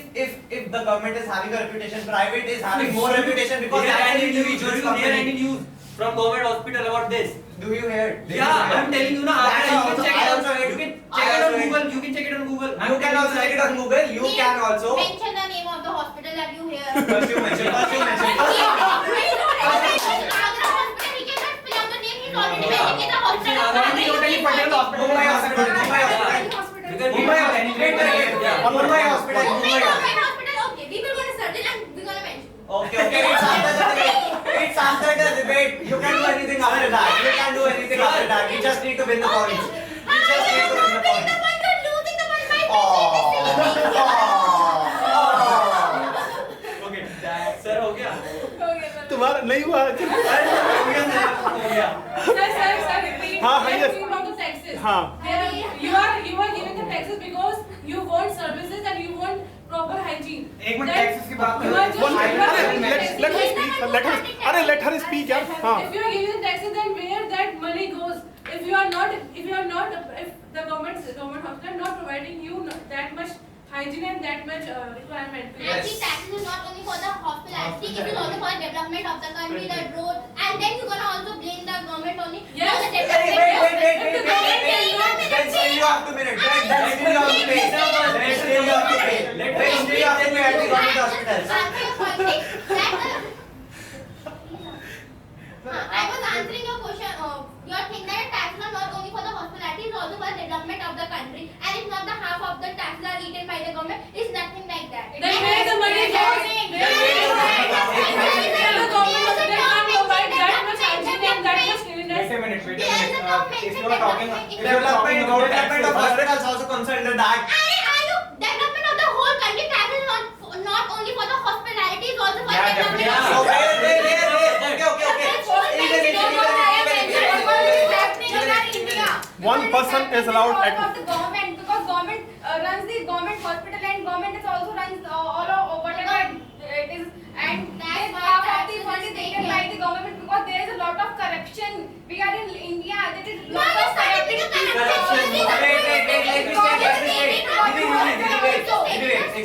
[SPEAKER 2] the government is having a reputation, private is having more reputation because that's an individual
[SPEAKER 5] Do you hear any
[SPEAKER 2] company.
[SPEAKER 5] news from government hospital about this?
[SPEAKER 2] Do you hear?
[SPEAKER 5] Yeah, I'm telling you now.
[SPEAKER 2] That's
[SPEAKER 5] You
[SPEAKER 2] also-
[SPEAKER 5] can check
[SPEAKER 2] I
[SPEAKER 5] it
[SPEAKER 2] also
[SPEAKER 5] out.
[SPEAKER 2] heard.
[SPEAKER 5] You can
[SPEAKER 2] I
[SPEAKER 5] check it
[SPEAKER 2] also
[SPEAKER 5] on
[SPEAKER 2] heard.
[SPEAKER 5] Google. You can check it on Google.
[SPEAKER 2] You can also check it on Google. You can also.
[SPEAKER 4] Mention the name of the hospital that you hear.
[SPEAKER 2] First you mention.
[SPEAKER 1] Totally Patel hospital.
[SPEAKER 2] Mumbai hospital. Mumbai hospital.
[SPEAKER 4] Okay, we will go to search it and we're gonna mention.
[SPEAKER 2] Okay. It's after the debate. You can do anything after that. You just need to win the points.
[SPEAKER 5] Okay, sir, हो गया?
[SPEAKER 11] तुम्हारा नहीं हुआ?
[SPEAKER 5] हो गया.
[SPEAKER 8] Sir, repeat.
[SPEAKER 11] हाँ,
[SPEAKER 8] We are
[SPEAKER 11] yes.
[SPEAKER 8] talking about the taxes.
[SPEAKER 11] हाँ.
[SPEAKER 8] You are giving the taxes because you want services and you want proper hygiene.
[SPEAKER 1] एक मिनट
[SPEAKER 8] Then
[SPEAKER 1] taxes की बात
[SPEAKER 8] you
[SPEAKER 1] करो.
[SPEAKER 8] are just-
[SPEAKER 11] One
[SPEAKER 8] you
[SPEAKER 11] minute.
[SPEAKER 8] are
[SPEAKER 11] अरे
[SPEAKER 8] giving
[SPEAKER 11] let
[SPEAKER 8] taxes.
[SPEAKER 11] her speak. Let her speak यार. हाँ.
[SPEAKER 8] If you are giving taxes, then where that money goes? If the government hospital not providing you that much hygiene and that much requirement.
[SPEAKER 4] Actually, taxes is not only for the hospitality, it is also for the development of the country, the road, and then you're gonna also blame the government only.
[SPEAKER 8] Yes.
[SPEAKER 4] for the development of the-
[SPEAKER 2] Then still you have to pay. Then still you have to pay at the government hospitals.
[SPEAKER 4] Answer your point, I was answering your question. Your thing that taxes are not only for the hospitality, it's also for the development of the country, and it's not the half of the taxes are eaten by the government. It's nothing like that.
[SPEAKER 8] Then where the money goes? The government hospital can't provide that much hygiene and that much cleanliness.
[SPEAKER 1] Wait a minute.
[SPEAKER 4] There is a term
[SPEAKER 1] If
[SPEAKER 4] mentioned
[SPEAKER 1] you are talking
[SPEAKER 2] Development
[SPEAKER 1] about
[SPEAKER 2] of
[SPEAKER 1] taxes,
[SPEAKER 2] hospitals also comes under that.
[SPEAKER 4] development of the whole country, taxes not only for the hospitality, it's also for
[SPEAKER 1] Yeah,
[SPEAKER 4] the development
[SPEAKER 1] definitely.
[SPEAKER 4] of
[SPEAKER 2] So
[SPEAKER 4] the
[SPEAKER 2] wait.
[SPEAKER 11] One person is allowed at.
[SPEAKER 6] Of the government, because government runs the government hospital and government is also runs all of whatever it is, and
[SPEAKER 4] That's why
[SPEAKER 6] half of the
[SPEAKER 4] taxes
[SPEAKER 6] fund
[SPEAKER 4] is
[SPEAKER 6] is taken
[SPEAKER 4] taken.
[SPEAKER 6] by the government because there is a lot of corruption. We are in India. There is
[SPEAKER 4] No,
[SPEAKER 6] lot
[SPEAKER 4] it's
[SPEAKER 6] of
[SPEAKER 4] not
[SPEAKER 6] corruption.
[SPEAKER 4] because corruption.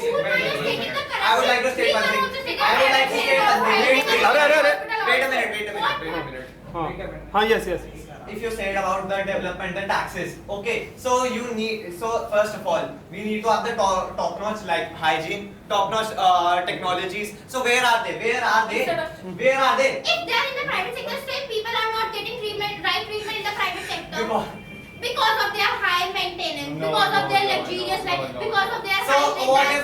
[SPEAKER 2] I would like to state one thing. Wait a minute.
[SPEAKER 11] हाँ. हाँ yes.
[SPEAKER 2] If you said about the development, the taxes, okay. So first of all, we need to have the top-notch like hygiene, top-notch technologies. So where are they?
[SPEAKER 4] If they are in the private sector, still people are not getting right treatment in the private sector. Because of their high maintenance, because of their luxurious life, because of their high
[SPEAKER 2] So what if